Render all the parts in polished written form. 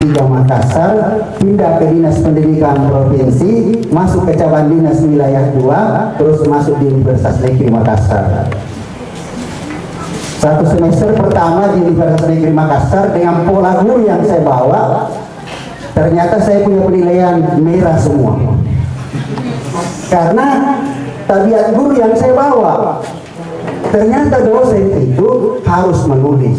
3 Makassar, pindah ke Dinas Pendidikan Provinsi, masuk ke cabang dinas wilayah 2, terus masuk di Universitas Negeri Makassar. 1 semester pertama di Universitas Negeri Makassar dengan pola guru yang saya bawa, ternyata saya punya penilaian merah semua. Karena tabiat guru yang saya bawa, ternyata dosen itu harus menulis.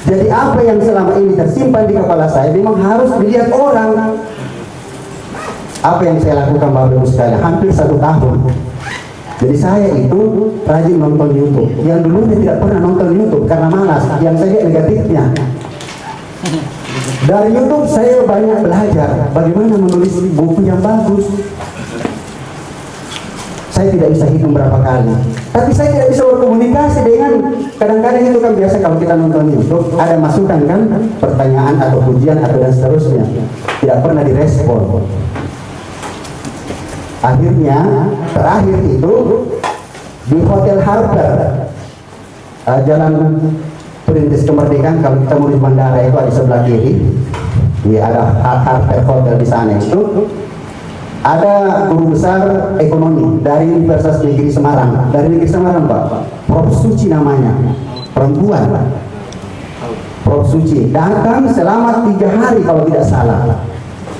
Jadi apa yang selama ini tersimpan di kepala saya memang harus dilihat orang. Apa yang saya lakukan Bapak Ibu sekalian hampir 1 tahun. Jadi saya itu rajin nonton YouTube. Yang dulunya tidak pernah nonton YouTube karena malas. Yang saya lihat negatifnya. Dari YouTube saya banyak belajar bagaimana menulis buku yang bagus. Saya tidak bisa hitung berapa kali, tapi saya tidak bisa berkomunikasi dengan, kadang-kadang itu kan biasa kalau kita nonton YouTube ada masukan kan, pertanyaan atau pujian atau dan seterusnya, tidak pernah direspon. Akhirnya terakhir itu di Hotel Harper, Jalan Perintis Kemerdekaan, kalau kita mau di bandara itu ada sebelah kiri, ada Harper Hotel di sana itu. Ada guru besar ekonomi dari Universitas Negeri Semarang, dari Negeri Semarang Pak, Prof Suci namanya, perempuan, Prof Suci datang selama 3 hari kalau tidak salah,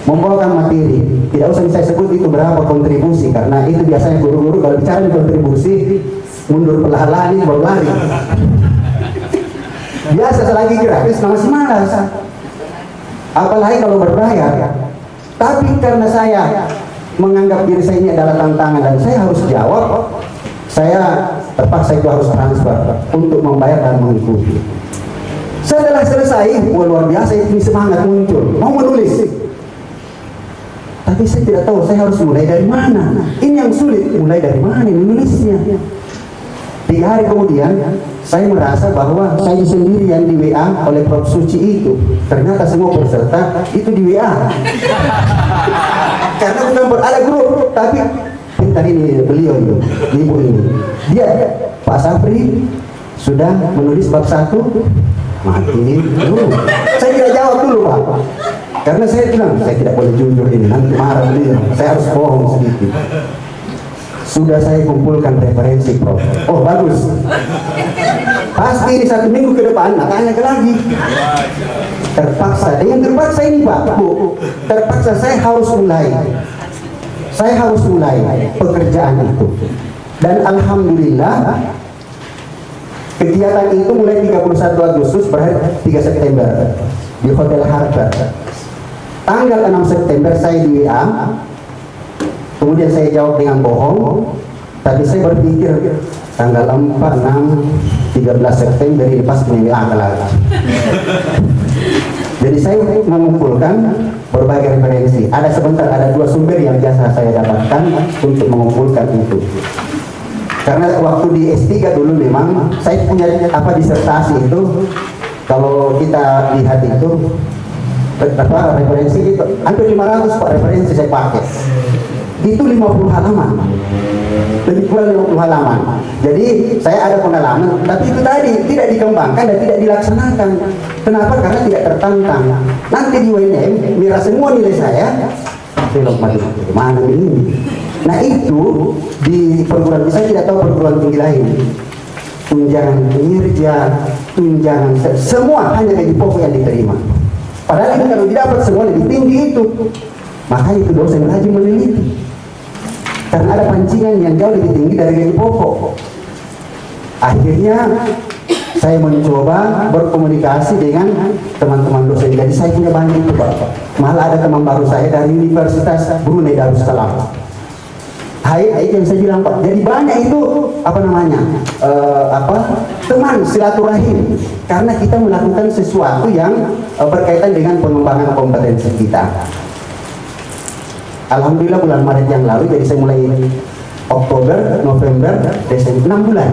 membawakan materi. Tidak usah saya sebut itu berapa kontribusi, karena itu biasanya guru-guru kalau bicara kontribusi mundur perlahan-lahan ini baru lari. Biasa selagi gratis masih malas, apalagi kalau berbayar. Tapi karena saya menganggap diri saya ini adalah tantangan dan saya harus jawab, saya terpaksa itu harus transfer untuk membayar dan mengikuti. Setelah selesai, luar biasa ini semangat muncul, mau menulis. Tapi saya tidak tahu saya harus mulai dari mana. Ini yang sulit, mulai dari mana menulisnya. 3 hari kemudian, saya merasa bahwa saya sendirian di WA oleh Prof Suci itu. Ternyata semua peserta itu di WA. Karena bukan ada grup, tapi pintar ini beliau itu, ibu ini. Dia, Pak Sapri, sudah menulis bab 1, mati dulu. Saya tidak jawab dulu Pak. Karena saya bilang, saya tidak boleh jujur ini, nanti marah beliau. Saya harus bohong sedikit. Sudah saya kumpulkan referensi Prof. Oh bagus. Pasti ini 1 minggu ke depan, tanya lagi. Terpaksa, dengan terpaksa ini Pak, Bu, terpaksa saya harus mulai. Saya harus mulai pekerjaan itu. Dan Alhamdulillah, kegiatan itu mulai 31 Agustus berakhir 3 September di Hotel Harper. Tanggal 6 September saya di WA. Kemudian saya jawab dengan bohong, tapi saya berpikir tanggal 4, 6, 13 September ini pas WA lagi. Jadi saya mengumpulkan berbagai referensi. Ada 2 sumber yang biasa saya dapatkan untuk mengumpulkan itu. Karena waktu di S3 dulu memang saya punya disertasi itu, kalau kita lihat itu referensi itu hampir 500 Pak referensi saya pakai. Itu 50 halaman, lebih kurang 50 halaman. Jadi saya ada pengalaman, tapi itu tadi tidak dikembangkan dan tidak dilaksanakan. Kenapa? Karena tidak tertantang. Nanti di UNM merah semua nilai saya. Belok mana ini? Nah itu di perguruan, saya tidak tahu perguruan tinggi lain. Tunjangan kinerja, tunjangan semua hanya gaji pokok yang diterima. Padahal itu kalau didapat semua lebih tinggi itu. Makanya itu dosen rajin meneliti. Karena ada pancingan yang jauh lebih tinggi dari gaji pokok. Akhirnya saya mencoba berkomunikasi dengan teman-teman dosen. Jadi saya punya banyak itu Pak. Malah ada teman baru saya dari Universitas Brunei Darussalam. Itu yang saya bilang Pak. Jadi banyak itu teman silaturahim. Karena kita melakukan sesuatu yang berkaitan dengan pengembangan kompetensi kita. Alhamdulillah bulan Maret yang lalu, jadi saya mulai Oktober, November, Desember, 6 bulan,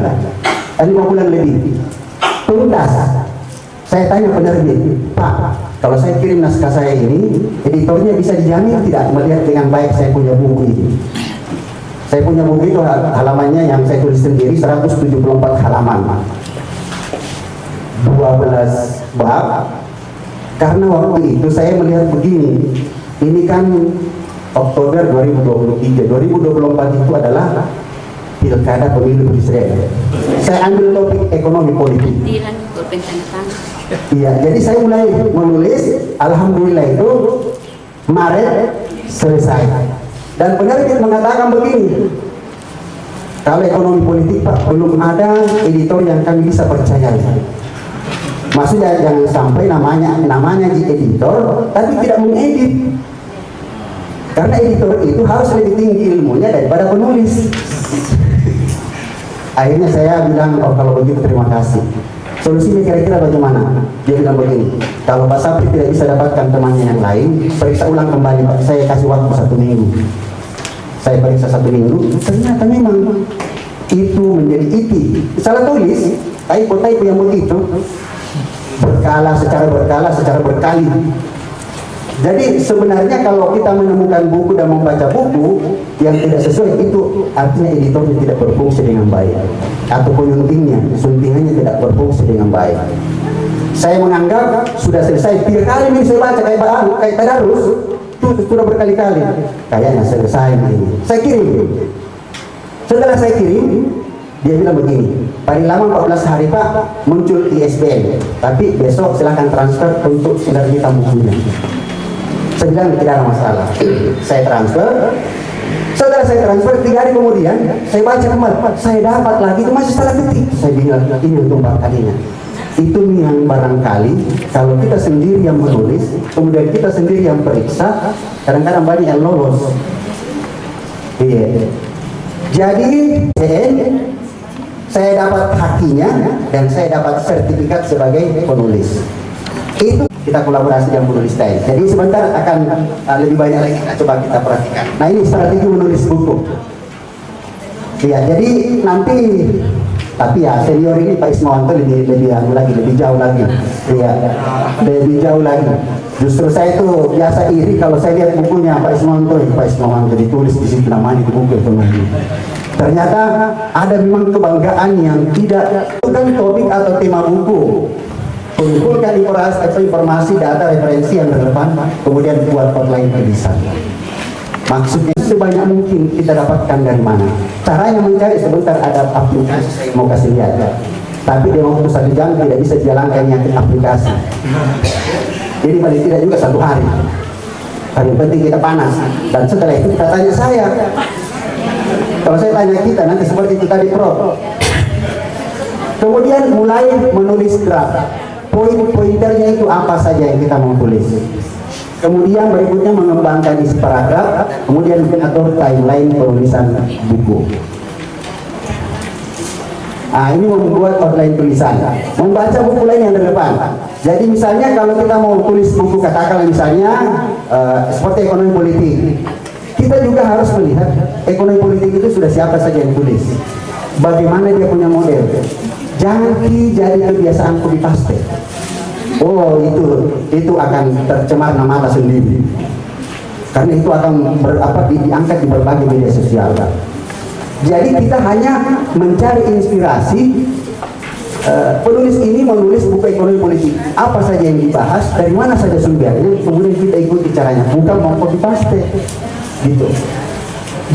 5 bulan lebih. Tuntas. Saya tanya penerbit, Pak, kalau saya kirim naskah saya ini, editornya bisa dijamin tidak melihat dengan baik saya punya buku ini? Saya punya buku itu halamannya yang saya tulis sendiri 174 halaman, 12 bab, Karena waktu itu saya melihat begini, ini kan Oktober 2023, 2024 itu adalah pilkada pemilu presiden. Saya ambil topik ekonomi politik. Iya, jadi saya mulai menulis, alhamdulillah itu Maret selesai. Dan penerbit mengatakan begini, kalau ekonomi politik Pak, belum ada editor yang kami bisa percaya. Maksudnya jangan sampai namanya di editor tapi tidak mengedit, karena editor itu harus lebih tinggi ilmunya daripada penulis. Akhirnya saya bilang, oh kalau begitu terima kasih. Solusinya kira-kira bagaimana? Dia bilang begini, kalau Pak Sapri tidak bisa dapatkan temannya yang lain, periksa ulang kembali Pak, saya kasih waktu 1 minggu. Saya periksa 1 minggu, ternyata memang itu menjadi iti. Salah tulis, typo yang begitu, secara berkali. Jadi sebenarnya kalau kita menemukan buku dan membaca buku yang tidak sesuai, itu artinya editornya tidak berfungsi dengan baik, atau suntingannya tidak berfungsi dengan baik. Saya menganggap sudah selesai. 3 kali ini saya baca kayak tadarus, itu sudah berkali-kali. Kayaknya selesai ini. Saya kirim. Setelah saya kirim, dia bilang begini, paling lama 14 hari Pak muncul ISBN, tapi besok silahkan transfer untuk penerbitan bukunya. Saya bilang tidak ada masalah. Saya transfer. Setelah saya transfer 3 hari kemudian saya baca kembali, saya dapat lagi, itu masih salah ketik. Saya bilang ini untuk 4 kalinya. Itu yang barangkali kalau kita sendiri yang menulis, kemudian kita sendiri yang periksa, kadang-kadang banyak yang lolos. Iya. Jadi saya dapat hakinya dan saya dapat sertifikat sebagai penulis. Itu kita kolaborasi dengan penulis lain. Jadi sebentar akan lebih banyak lagi, coba kita perhatikan. Nah ini strategi menulis buku. Iya, jadi nanti, tapi ya senior ini Pak Ismawanto lebih jauh lagi. Iya, lebih jauh lagi. Justru saya itu biasa iri kalau saya lihat bukunya Pak Ismawanto ditulis di situ namanya di buku ekonomi. Ternyata ada memang kebanggaan yang tidak, bukan topik atau tema buku. Kumpulkan informasi, data, referensi yang relevan, kemudian buat outline tulisan. Maksudnya sebanyak mungkin kita dapatkan dari mana. Caranya mencari, sebentar ada aplikasi saya mau kasih lihat. Tapi dia waktu 1 jam tidak bisa dijalankan yang aplikasi. Jadi paling tidak juga 1 hari. Paling penting kita panas. Dan setelah itu kita tanya saya. Kalau saya tanya kita, nanti seperti itu tadi Prof. Kemudian mulai menulis draft. Poin-pointernya itu apa saja yang kita mau tulis. Kemudian berikutnya mengembangkan isi paragraf, kemudian mengatur timeline penulisan buku. Ini membuat outline tulisan, membaca buku lain yang relevan. Jadi misalnya kalau kita mau tulis buku, katakanlah misalnya seperti ekonomi politik, kita juga harus melihat ekonomi politik itu sudah siapa saja yang tulis, bagaimana dia punya model. Jangan jadi kebiasaan copy paste. Oh itu akan tercemar nama kita sendiri. Karena itu akan diangkat di berbagai media sosial. Jadi kita hanya mencari inspirasi. Penulis ini menulis buku ekonomi politik. Apa saja yang dibahas, dari mana saja sumbernya, kemudian kita ikuti caranya. Bukan mau copy paste. Gitu.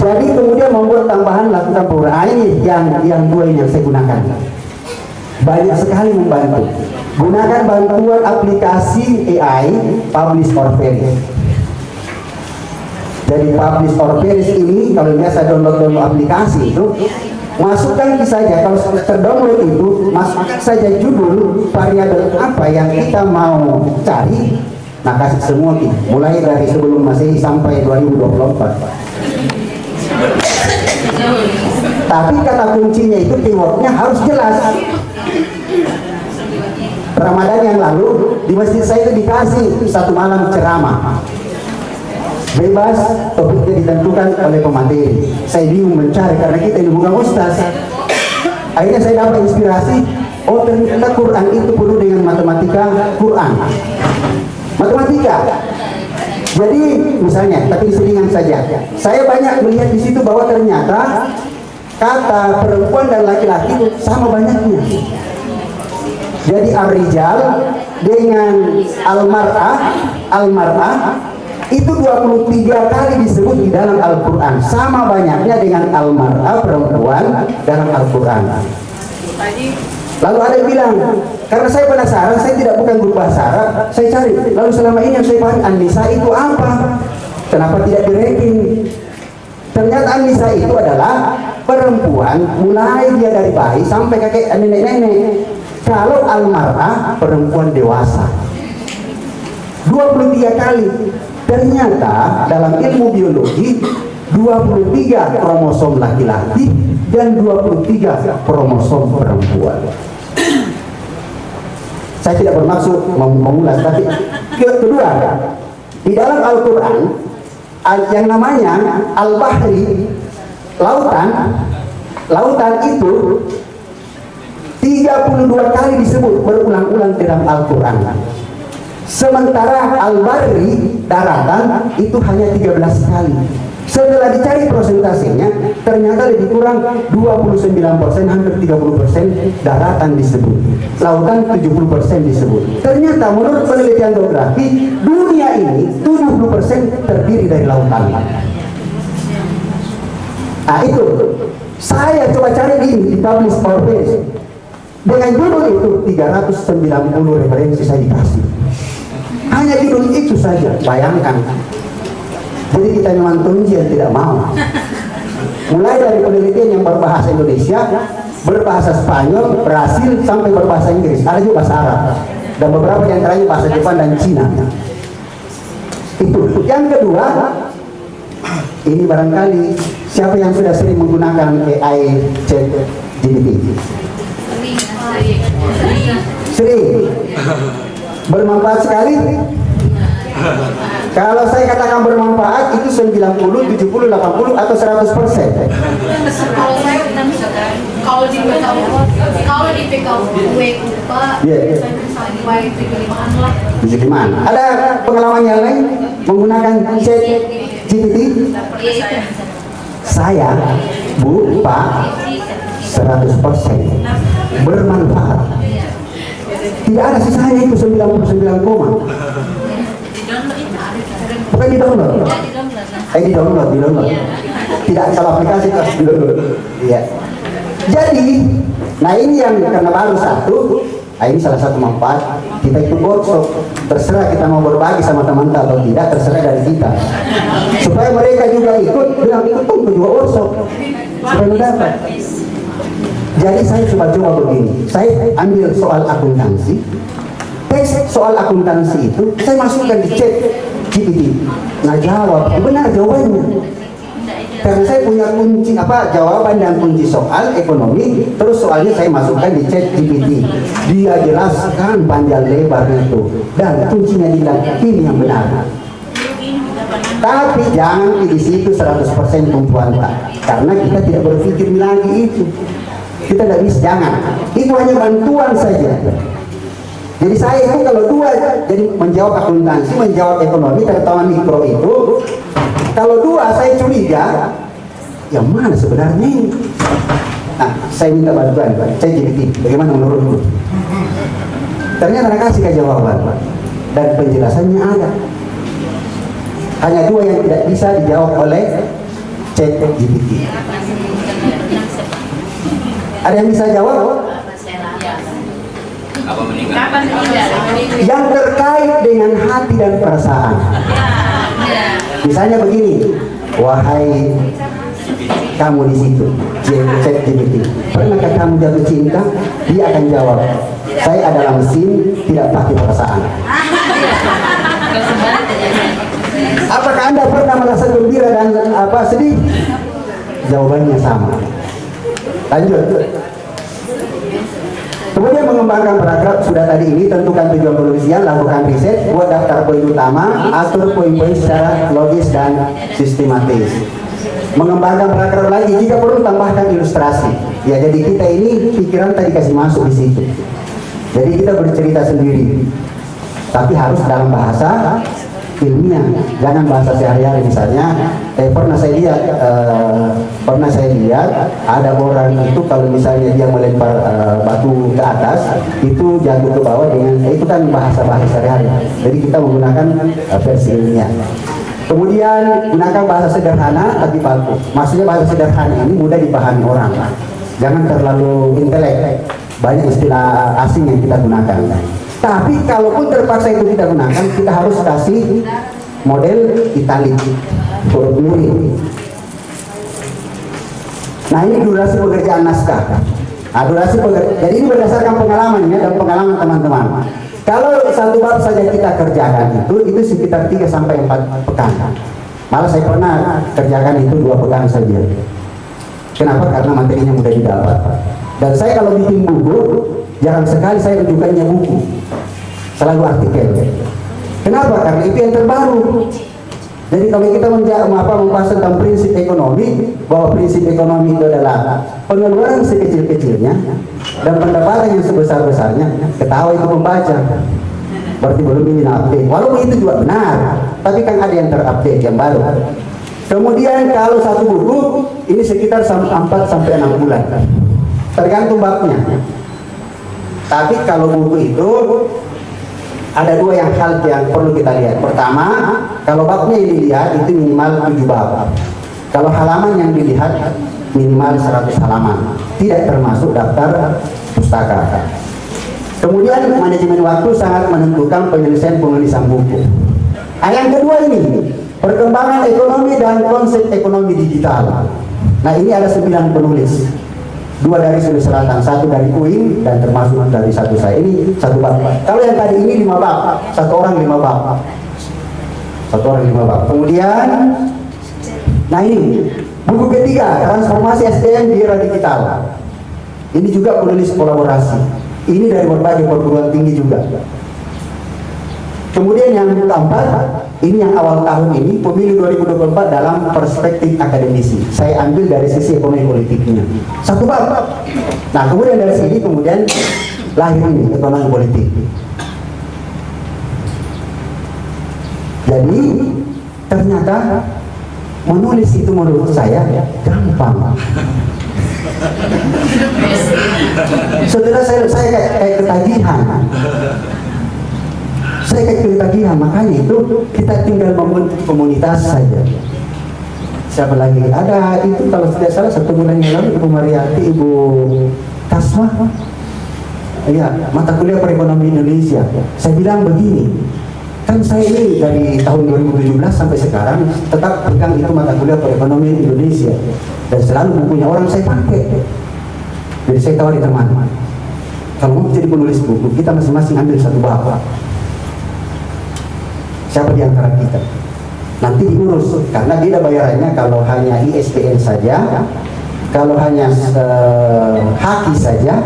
Jadi kemudian membuat tambahan, lakukan perubahan. Ini yang 2 ini yang saya gunakan. Banyak sekali membantu. Gunakan bantuan aplikasi AI Publish or Perish. Jadi Publish or Perish ini kalau biasa download aplikasi itu, masukkan saja, kalau terdownload itu masukkan saja judul variabel apa yang kita mau cari. Nah kasih semua ini, mulai dari sebelum Masehi sampai 2024. Tapi kata kuncinya itu keywordnya harus jelas. Ramadan yang lalu di masjid saya itu dikasih 1 malam ceramah bebas, topiknya ditentukan oleh pemateri. Saya bingung mencari karena kita ini bukan ustaz. Akhirnya saya dapat inspirasi, oh ternyata Quran itu penuh dengan matematika Quran, matematika. Jadi misalnya, tapi selingan saja, saya banyak melihat di situ bahwa ternyata kata perempuan dan laki-laki itu sama banyaknya. Jadi ar-rijal dengan al-mar'ah itu 23 kali disebut di dalam Al-Quran, sama banyaknya dengan al-mar'ah, perempuan, dalam Al-Quran. Lalu ada yang bilang, karena saya penasaran, saya bukan guru bahasa Arab, saya cari, lalu selama ini yang saya pahami an-nisa itu apa? Kenapa tidak di-ranking? Ternyata an-nisa itu adalah perempuan, mulai dia dari bayi sampai kakek nenek-nenek. Kalau al-mar'ah, perempuan dewasa, 23 kali. Ternyata dalam ilmu biologi 23 kromosom laki-laki dan 23 kromosom perempuan. Saya tidak bermaksud mengulas, tapi kedua, di dalam Al-Quran yang namanya al-bahri, lautan itu 32 kali disebut berulang-ulang dalam Al-Quran. Sementara al-barri, daratan, itu hanya 13 kali. Setelah dicari prosentasenya, ternyata lebih kurang 29%, hampir 30% daratan disebut. Lautan 70% disebut. Ternyata menurut penelitian geografi, dunia ini 70% terdiri dari lautan. Nah itu, saya coba cari di Publish Our Page. Dengan judul itu 390 referensi saya dikasih. Hanya judul itu saja, bayangkan. Jadi kita memang tunjian tidak mau. Mulai dari penelitian yang berbahasa Indonesia, berbahasa Spanyol, Brasil, sampai berbahasa Inggris. Ada juga bahasa Arab. Dan beberapa yang terakhir bahasa Jepang dan Cina. Itu. Yang kedua, ini barangkali siapa yang sudah sering menggunakan AI ChatGPT? Sering. Bermanfaat sekali. Kalau saya katakan bermanfaat itu 90, 70, 80 atau 100%. Kalau saya kalau di PKW Pak, sampai 75-an lah. 75-an. Ada pengalaman yang lain menggunakan ChatGPT? Saya, Bu, Pak, 100% bermanfaat. Tidak ada sisanya itu 99 koma. Bukan di download. Di download. Tidak salah aplikasi harus di download. Iya. Jadi, nah ini yang karena baru satu, nah ini salah satu manfaat kita ikut workshop. Terserah kita mau berbagi sama teman-teman atau tidak, terserah dari kita. Supaya mereka juga ikut, bilang ikut tunggu juga workshop. Supaya dapat. Jadi saya coba begini, saya ambil soal akuntansi, teks soal akuntansi itu saya masukkan di ChatGPT. Nah jawab, benar jawabannya. Karena saya punya kunci jawaban dan kunci soal ekonomi, terus soalnya saya masukkan di ChatGPT. Dia jelaskan panjang lebarnya itu, dan kuncinya bilang ini yang benar. Tapi jangan di situ 100% tumpuan Pak, karena kita tidak berpikir lagi itu. Kita tidak bisa, jangan. Itu hanya bantuan saja. Jadi saya itu kalau dua, jadi menjawab akuntansi, menjawab ekonomi, terutama mikro itu, kalau dua saya curiga, yang mana sebenarnya ini? Nah, saya minta bantuan, saya GPT, bagaimana menurutku? Ternyata saya kasih jawaban, dan penjelasannya ada. Hanya dua yang tidak bisa dijawab oleh ChatGPT. Ada yang bisa jawab? Yang terkait dengan hati dan perasaan. Misalnya begini, wahai kamu di situ, ChatGPT, pernahkah kamu jatuh cinta? Dia akan jawab, saya adalah mesin, tidak pakai perasaan. Apakah Anda pernah merasa gembira dan sedih? Jawabannya sama. Lanjut. Kemudian mengembangkan paragraf sudah tadi ini, tentukan tujuan penulisan, lakukan riset, buat daftar poin utama, atur poin-poin secara logis dan sistematis. Mengembangkan paragraf lagi, jika perlu tambahkan ilustrasi. Ya, jadi kita ini pikiran tadi kasih masuk di situ. Jadi kita bercerita sendiri, tapi harus dalam bahasa ilmiah, jangan bahasa sehari-hari. Misalnya, pernah saya lihat Pernah saya lihat ada orang itu kalau misalnya dia melempar batu ke atas, itu jatuh ke bawah dengan itu kan bahasa-bahasa sehari-hari. Jadi kita menggunakan versi ilmiah. Kemudian gunakan bahasa sederhana tapi bagus. Maksudnya bahasa sederhana ini mudah dipahami orang. Jangan terlalu intelek. Banyak istilah asing yang kita gunakan. Tapi kalaupun terpaksa itu kita gunakan, kita harus kasih model italik, huruf nuri. Nah, ini durasi pekerjaan naskah. Nah, jadi ini berdasarkan pengalaman ya, dan pengalaman teman-teman. Kalau satu bab saja kita kerjakan itu sekitar 3 sampai 4 pekan. Malah saya pernah kerjakan itu 2 pekan saja. Kenapa? Karena materinya mudah didapat. Dan saya kalau bikin buku, jarang sekali saya rujukannya buku, selalu artikel. Kenapa? Karena itu yang terbaru. Jadi kalau kita membahas tentang prinsip ekonomi, bahwa prinsip ekonomi itu adalah pengeluaran sekecil-kecilnya dan pendapatan yang sebesar-besarnya, ketawa itu membaca. Berarti belum ini update. Walaupun itu juga benar, tapi kan ada yang terupdate yang baru. Kemudian kalau satu buku ini sekitar 4 sampai 6 bulan. Tergantung babnya. Tapi kalau buku itu ada 2 hal yang perlu kita lihat. Pertama, kalau babnya yang dilihat itu minimal 7 bab. Kalau halaman yang dilihat minimal 100 halaman. Tidak termasuk daftar pustaka. Kemudian manajemen waktu sangat menentukan penyelesaian buku. Yang kedua ini, perkembangan ekonomi dan konsep ekonomi digital. Nah, ini ada 9 penulis. 2 dari Sulawesi Selatan, 1 dari UIN, dan termasuk dari satu saya. Ini 1 bab. Kalau yang tadi ini 5 bab, 1 orang 5 bab. 1 orang 5 bab. Kemudian, nah ini buku ketiga, transformasi SDM di era digital. Ini juga penulis kolaborasi. Ini dari berbagai perguruan tinggi juga. Kemudian yang keempat, ini yang awal tahun ini, pemilu 2024 dalam perspektif akademisi. Saya ambil dari sisi ekonomi politiknya. 1 bab. Nah, kemudian dari sini kemudian lahir ini ekonomi politik. Jadi ternyata menulis itu menurut saya gampang. Setelah saya kayak ketagihan. Saya kayak ketagihan, makanya itu kita tinggal membentuk komunitas saja. Siapa lagi? Ada itu kalau tidak salah 1 bulan yang lalu Ibu Mariati, Ibu Tasma, ya, mata kuliah perekonomian Indonesia. Saya bilang begini, kan saya ini dari tahun 2017 sampai sekarang tetap pegang itu mata kuliah perekonomian Indonesia, dan selalu bukunya orang saya pakai. Jadi saya tawari teman, kalau mau jadi penulis buku, kita masing-masing ambil 1 bab. Siapa di antara kita? Nanti diurus, karena dia bayarannya kalau hanya ISBN saja, kalau hanya haki saja,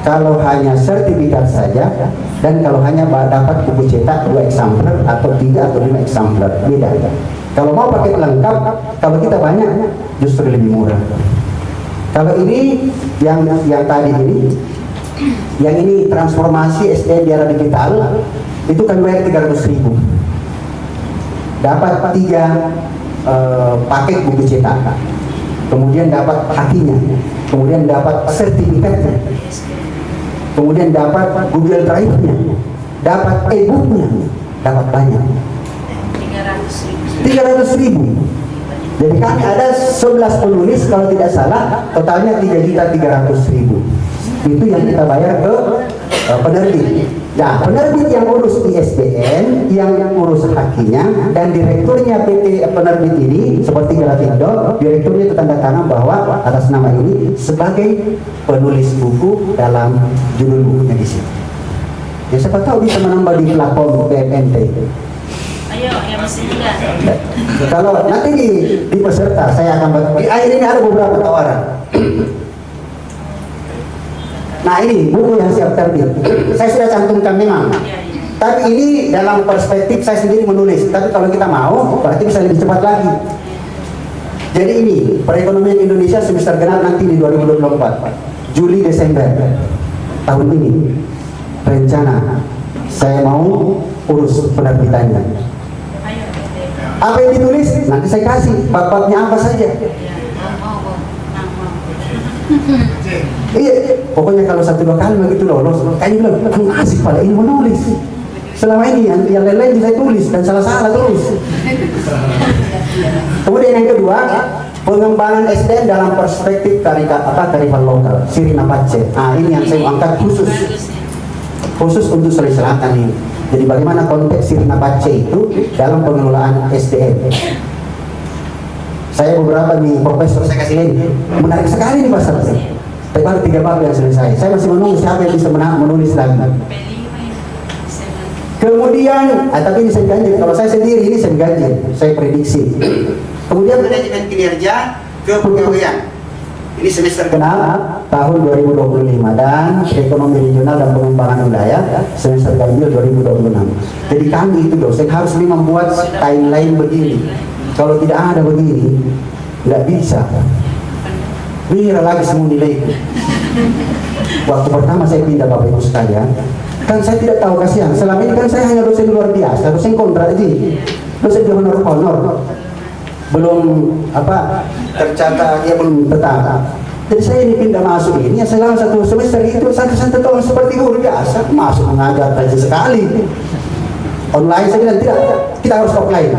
kalau hanya sertifikat saja, dan kalau hanya dapat buku cetak 2 eksemplar atau 3 atau 5 eksemplar, beda. Kalau mau paket lengkap, kalau kita banyak justru lebih murah. Kalau ini yang tadi ini, yang ini transformasi SDM di era digital, itu kan bayar 300.000. Dapat 3 paket buku cetak, kemudian dapat hakinya, kemudian dapat sertifikatnya, kemudian dapat Google Drive-nya, dapat e-booknya, dapat banyak. 300.000. Jadi kami ada 11 penulis kalau tidak salah, totalnya 3.300.000. Itu yang kita bayar ke penerbit. Nah, penerbit yang urus ISBN, yang urus hakinya, dan direkturnya PT penerbit ini, seperti Gratindo, direkturnya itu tanda tangan bahwa atas nama ini sebagai penulis buku dalam judul bukunya di sini. Ya, siapa tahu bisa menambah di platform PMNT. Ayo, yang masih muda. Kalau nanti di peserta, saya akan di akhir ini ada beberapa tawaran. Nah, ini buku yang siap terbit. Saya sudah cantumkan memang. Tapi ini dalam perspektif saya sendiri menulis. Tapi kalau kita mau, berarti bisa lebih cepat lagi. Jadi ini perekonomian Indonesia semester genap nanti di 2024, Juli Desember tahun ini. Rencana saya mau urus penerbitannya. Apa yang ditulis nanti saya kasih bab-babnya apa saja. Iya, pokoknya kalau 1-2 kali begitu lolos, kayaknya bilang, asik pada ini menulis. Selama ini yang lain-lain saya tulis dan salah-salah terus. Kemudian yang kedua, pengembangan SDM dalam perspektif kearifan lokal, Sirina Pace. Nah, ini yang saya angkat khusus untuk Sulawesi Selatan ini. Jadi bagaimana konteks Sirina Pace itu dalam pengelolaan SDM. Saya beberapa nih profesor saya kasih ini menarik sekali nih pasal ini. Tapi baru 3 bab yang selesai. Saya masih menunggu siapa yang bisa menulis lagi. Kemudian, tapi ini saya ganjil. Kalau saya sendiri ini saya ganjil, saya prediksi. Kemudian manajemen kinerja kepegawaian. Ini semester kenal tahun 2025 dan ekonomi regional dan pengembangan wilayah semester ganjil 2026. Jadi kami itu dosen harus membuat timeline begini. Kalau tidak ada begini, nggak bisa. Mira lagi semua nilai itu. Waktu pertama saya pindah Bapak Ibu sekalian, kan saya tidak tahu kasihan. Selama ini kan saya hanya dosen luar biasa, dosen kontrak aja, dosen di honor, belum tercatat, ya belum tetap. Jadi saya ini pindah masuk ini, selama 1 semester itu satu tahun seperti luar biasa, masuk mengajar rajin sekali. Online saya bilang tidak, kita harus offline.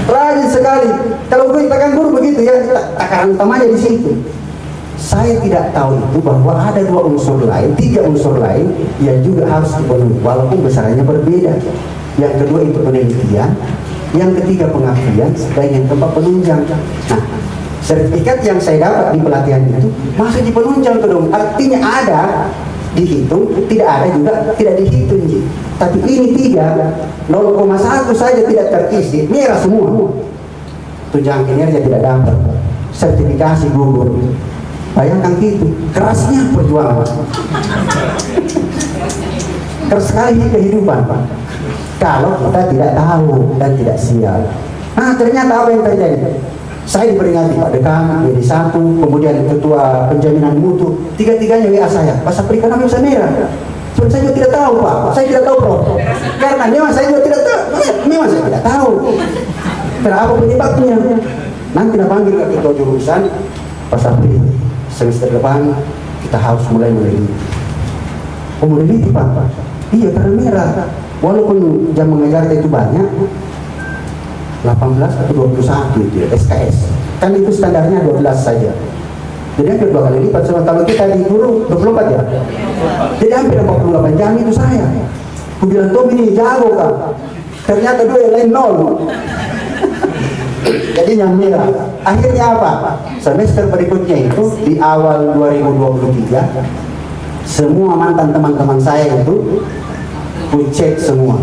Rajin sekali. Kalau gue katakan guru begitu ya, takaran utamanya di situ. Saya tidak tahu itu bahwa ada 2 unsur lain, 3 unsur lain yang juga harus dipenuhi walaupun besarannya berbeda. Yang kedua itu penelitian, yang ketiga pengakuan, dan yang keempat penunjang. Nah, sertifikat yang saya dapat di pelatihan itu masih dipenunjang ke dong. Artinya ada dihitung, tidak ada juga tidak dihitung. Tapi ini 0,1 saja tidak terisi, merah semua. Tunjangan kinerja tidak dapat, sertifikasi gugur. Bayangkan gitu, kerasnya perjuangan. Keras sekali kehidupan, Pak. Kalau kita tidak tahu dan tidak siap. Nah, ternyata apa yang terjadi? Saya diperingati Pak Dekan, WD1, kemudian Ketua Penjaminan Mutu, 3-tiganya WA saya. Pas perikanan bisa merah. Cuma saya juga tidak tahu, Pak. Saya tidak tahu, Prof. Karena memang saya juga tidak tahu. Memang saya tidak tahu. Kenapa penyebabnya? Nanti kita panggil ke ketua jurusan, Pak Sapri. Semester depan kita harus mulai meneliti. Oh, meneliti, Pak? Iya, karena merah. Walaupun jam mengajar itu banyak, 18 atau 21 itu SKS. Kan itu standarnya 12 saja. Jadi hampir 2 kali lipat sama kalau kita di guru 24 ya. Jadi hampir 48 jam itu saya. Aku bilang, Tom ini jago, Kak. Ternyata 2 yang lain 0. Jadi yang merah. Akhirnya apa? Semester berikutnya itu di awal 2023 semua mantan teman-teman saya itu ku cek semua.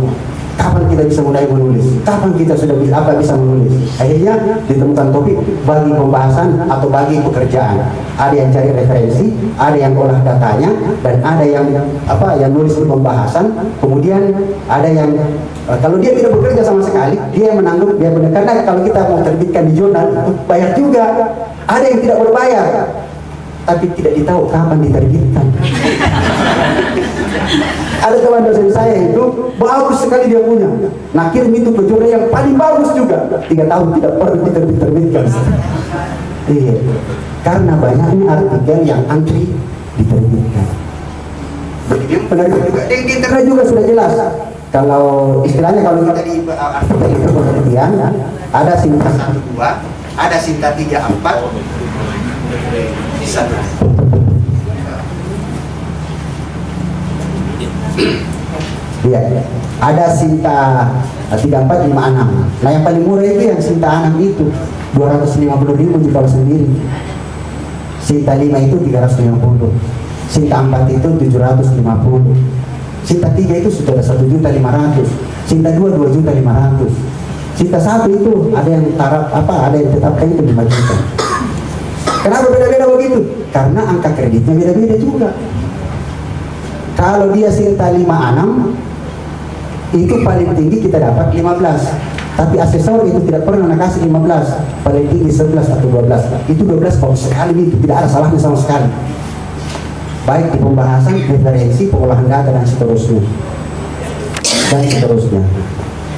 Kapan kita bisa mulai menulis? Kapan kita sudah bisa menulis? Akhirnya ditemukan topik bagi pembahasan atau bagi pekerjaan. Ada yang cari referensi, ada yang olah datanya, dan ada yang nulis di pembahasan. Kemudian ada yang kalau dia tidak bekerja sama sekali, dia menanggung dia benar. Karena kalau kita mau terbitkan di jurnal itu bayar juga. Ada yang tidak berbayar, tapi tidak ditahu kapan diterbitkan. Ada teman dosen saya itu bagus sekali dia punya. Nah, kirim itu ke jurnal yang paling bagus juga. 3 tahun tidak pernah diterbitkan. Iya, karena banyaknya artikel yang antri diterbitkan. Begitu benar juga. Di internet juga sudah jelas. Kalau istilahnya kalau kita di artikel itu penelitian, ada sinta 1-2, ada sinta 3-4, bisa. Iya, ada Sinta 3456. Nah, yang paling murah itu yang Sinta 6 itu 250.000 kalau sendiri. Sinta 5 itu 350. Sinta 4 itu 750. Sinta 3 itu sudah 1.500.000. Sinta 2 2.500.000. Sinta 1 itu ada yang ada yang tetapkan itu 5 juta. Kenapa beda-beda begitu? Karena angka kreditnya beda-beda juga. Kalau dia Sinta 56 itu paling tinggi kita dapat 15, tapi asesor itu tidak pernah kasih 15, paling tinggi 11 atau 12. Itu 12 bagus sekali, itu tidak ada salahnya sama sekali, baik di pembahasan, referensi, pengolahan data dan seterusnya.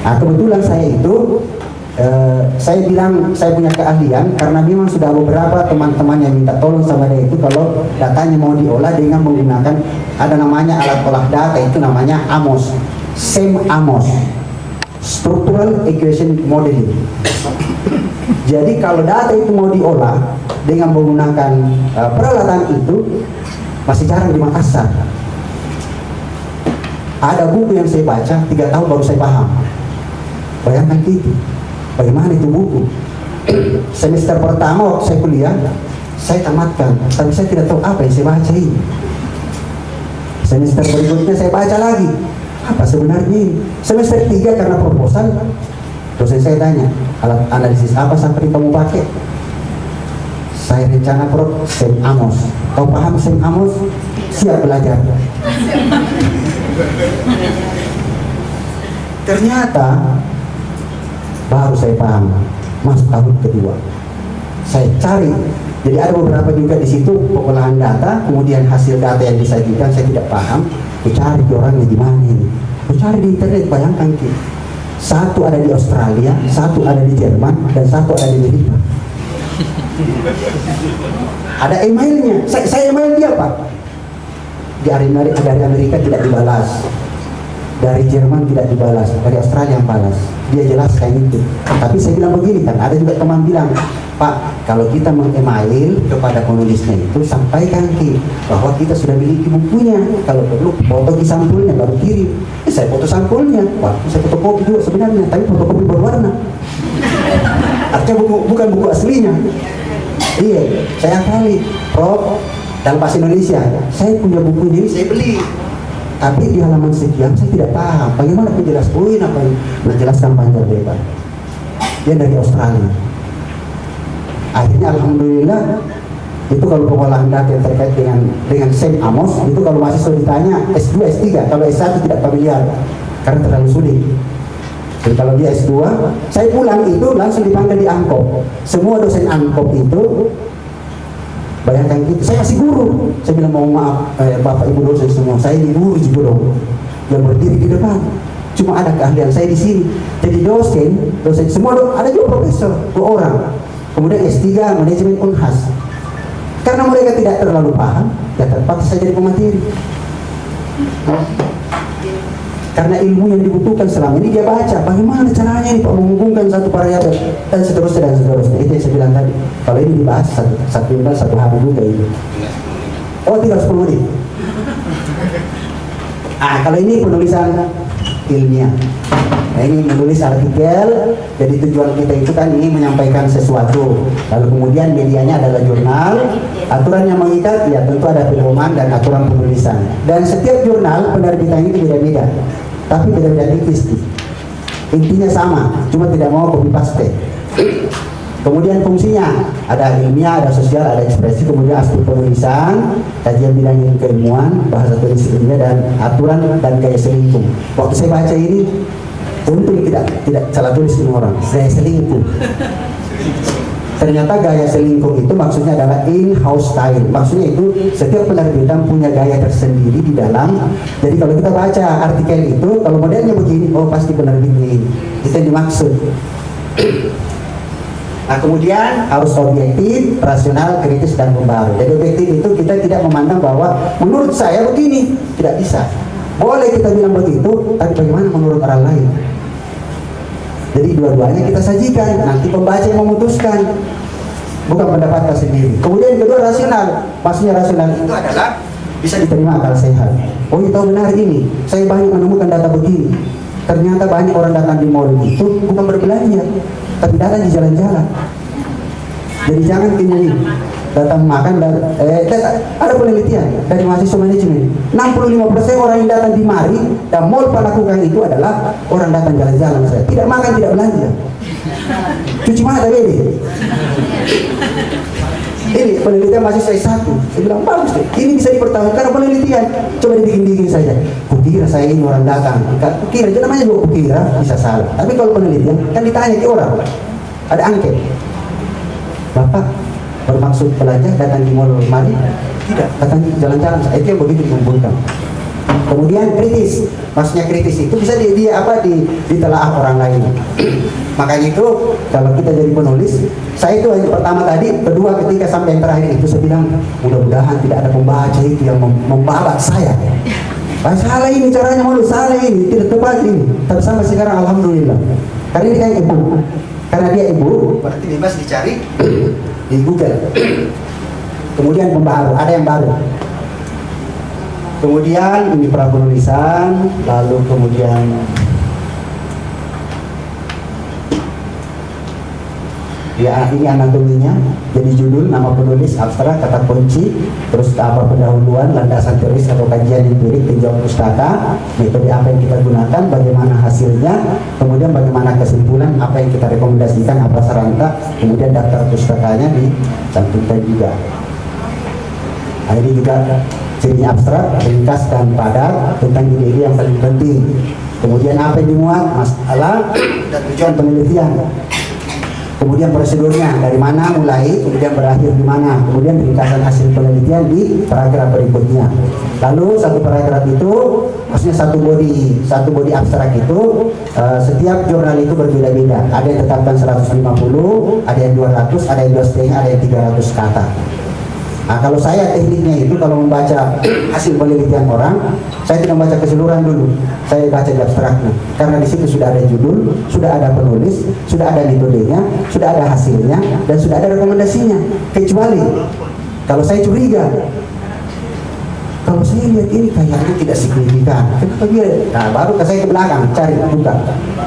Nah, kebetulan saya itu saya bilang saya punya keahlian karena memang sudah beberapa teman-teman yang minta tolong sama dia itu kalau datanya mau diolah dengan menggunakan ada namanya alat olah data itu namanya AMOS, AMOS, Structural Equation Modeling. Jadi kalau data itu mau diolah dengan menggunakan peralatan itu masih jarang di Makassar. Ada buku yang saya baca 3 tahun baru saya paham. Bayangkan itu. Bagaimana itu buku? Semester pertama waktu saya kuliah, saya tamatkan, tapi saya tidak tahu apa yang saya baca ini. Semester berikutnya saya baca lagi, apa sebenarnya ini? Semester 3 karena proposal, dosen saya tanya, alat analisis apa sampai kamu pakai? Saya rencana Sem Amos. Kau paham Sem Amos? Siap belajar. Ternyata baru saya paham masuk tahun kedua. Saya cari, jadi ada beberapa juga di situ pengolahan data, kemudian hasil data yang disajikan saya tidak paham. Aku cari orangnya di mana ini. Aku cari di internet, bayangkan ki. Satu ada di Australia, satu ada di Jerman, dan satu ada di Amerika. Ada emailnya, saya email dia Pak. Dari Amerika tidak dibalas, dari Jerman tidak dibalas, dari Australia yang balas. Dia jelaskan itu. Tapi saya bilang begini kan, ada juga teman bilang, Pak, kalau kita meng-email kepada penulisnya itu sampaikan ki bahwa kita sudah miliki bukunya. Kalau perlu foto sampulnya baru kirim. Saya foto sampulnya, Pak. Saya fotokopi juga sebenarnya, tapi fotokopi berwarna. Artinya bukan buku aslinya. Iya, saya kali, Prof, dalam bahasa Indonesia, saya punya buku ini, saya beli. Tapi di halaman sekian saya tidak paham. Bagaimana penjelasan apa yang menjelaskan panjang lebar. Dia dari Australia. Akhirnya alhamdulillah itu kalau pengolahan data yang terkait dengan Sem Amos itu kalau mahasiswa ditanya S2, S3, kalau S1 tidak familiar karena terlalu sulit. Jadi kalau dia S2, saya pulang itu langsung dipanggil di Angkop. Semua dosen Angkop itu bayangkan gitu, saya masih guru. Saya bilang mohon maaf Bapak Ibu dosen semua, saya ini guru juga dong yang berdiri di depan. Cuma ada keahlian saya di sini. Jadi dosen semua ada juga profesor, 2 orang. Kemudian S3 manajemen Unhas. Karena mereka tidak terlalu paham, ya terpaksa saya jadi pemateri. Karena ilmu yang dibutuhkan selama ini dia baca, bagaimana caranya ini Pak menghubungkan satu variabel dan seterusnya dan seterusnya. Itu yang saya bilang tadi. Kalau ini dibahas satu hari juga itu. Oh, 310 menit. Kalau ini penulisan ilmiah. Nah, ini menulis artikel. Jadi tujuan kita itu kan ini menyampaikan sesuatu. Lalu kemudian medianya adalah jurnal. Aturan yang mengikat ya tentu ada pedoman dan aturan penulisan. Dan setiap jurnal penerbitan ini beda-beda. Tapi beda-beda tipis. Intinya sama, cuma tidak mau copy paste. Kemudian fungsinya ada ilmiah, ada sosial, ada ekspresi, kemudian aspek penulisan, kajian bidang keilmuan, bahasa tulis ilmiah dan aturan dan gaya selingkuh. Waktu saya baca ini, untung tidak salah tulis ini orang, gaya selingkuh. Ternyata gaya selingkuh itu maksudnya adalah in-house style. Maksudnya itu setiap penerbitan punya gaya tersendiri di dalam. Jadi kalau kita baca artikel itu, kalau modelnya begini, oh pasti penerbitnya ini. Itu yang dimaksud. Nah kemudian harus objektif, rasional, kritis, dan pembaru. Jadi objektif itu kita tidak memandang bahwa menurut saya begini, tidak bisa. Boleh kita bilang begitu, tapi bagaimana menurut orang lain? Jadi dua-duanya kita sajikan, nanti pembaca yang memutuskan, bukan pendapat kita sendiri. Kemudian yang kedua rasional, maksudnya rasional itu adalah bisa diterima akal sehat. Oh itu benar ini, saya banyak menemukan data begini. Ternyata banyak orang datang di mall itu bukan berbelanja, tapi datang di jalan-jalan. Jadi jangan ini datang makan dan ada penelitian dari mahasiswa manajemen 65% orang yang datang di mari dan mall melakukan itu adalah orang datang jalan-jalan saja, tidak makan, tidak belanja, cuci mata bebe. Ini penelitian mahasiswa S1, saya bilang bagus deh, ini bisa dipertahankan karena penelitian. Coba dibikin saja. Kukira saya ini orang datang, kukira, jadi namanya juga kukira, bisa salah. Tapi kalau penelitian kan ditanya ke orang, ada angket. Bapak bermaksud belanja datang di mall mari? Tidak, datang jalan-jalan. Itu yang begitu dikumpulkan. Kemudian kritis, maksudnya kritis itu bisa ditelaah orang lain. Makanya itu kalau kita jadi penulis, saya itu yang pertama tadi, kedua ketika sampai yang terakhir itu saya bilang mudah-mudahan tidak ada pembaca itu yang membabat saya. Salah ini caranya menulis, salah ini, tidak tepat ini. Tapi sampai sekarang alhamdulillah. Karena ini kan ibu, karena dia ibu, berarti bebas dicari di Google. Kemudian pembaharu, ada yang baru. Kemudian ini pra penulisan, lalu kemudian ya ini anatominya, jadi judul, nama penulis, abstrak, kata kunci, terus apa pendahuluan, landasan teoris atau kajian empirik, tinjauan pustaka, metode apa yang kita gunakan, bagaimana hasilnya, kemudian bagaimana kesimpulan, apa yang kita rekomendasikan, apa saranka, kemudian daftar pustakanya dicantumkan juga. Nah, ini juga ciri abstrak, ringkas dan padat tentang ide-ide yang paling penting. Kemudian apa yang dimuat, masalah dan tujuan penelitian. Kemudian prosedurnya dari mana mulai, kemudian berakhir di mana, kemudian ringkasan hasil penelitian di paragraf berikutnya. Lalu satu paragraf itu, maksudnya satu body abstrak itu, setiap jurnal itu berbeda-beda. Ada yang tetapkan 150, ada yang 200, ada yang 2,5, ada yang 300 kata. Nah, kalau saya tekniknya itu kalau membaca hasil penelitian orang, saya tidak membaca keseluruhan dulu, saya baca di abstraknya, karena di situ sudah ada judul, sudah ada penulis, sudah ada metodenya, sudah ada hasilnya, dan sudah ada rekomendasinya. Kecuali kalau saya curiga, kalau saya lihat ini kayaknya tidak signifikan, kenapa dia? Nah, baru saya ke belakang cari buka,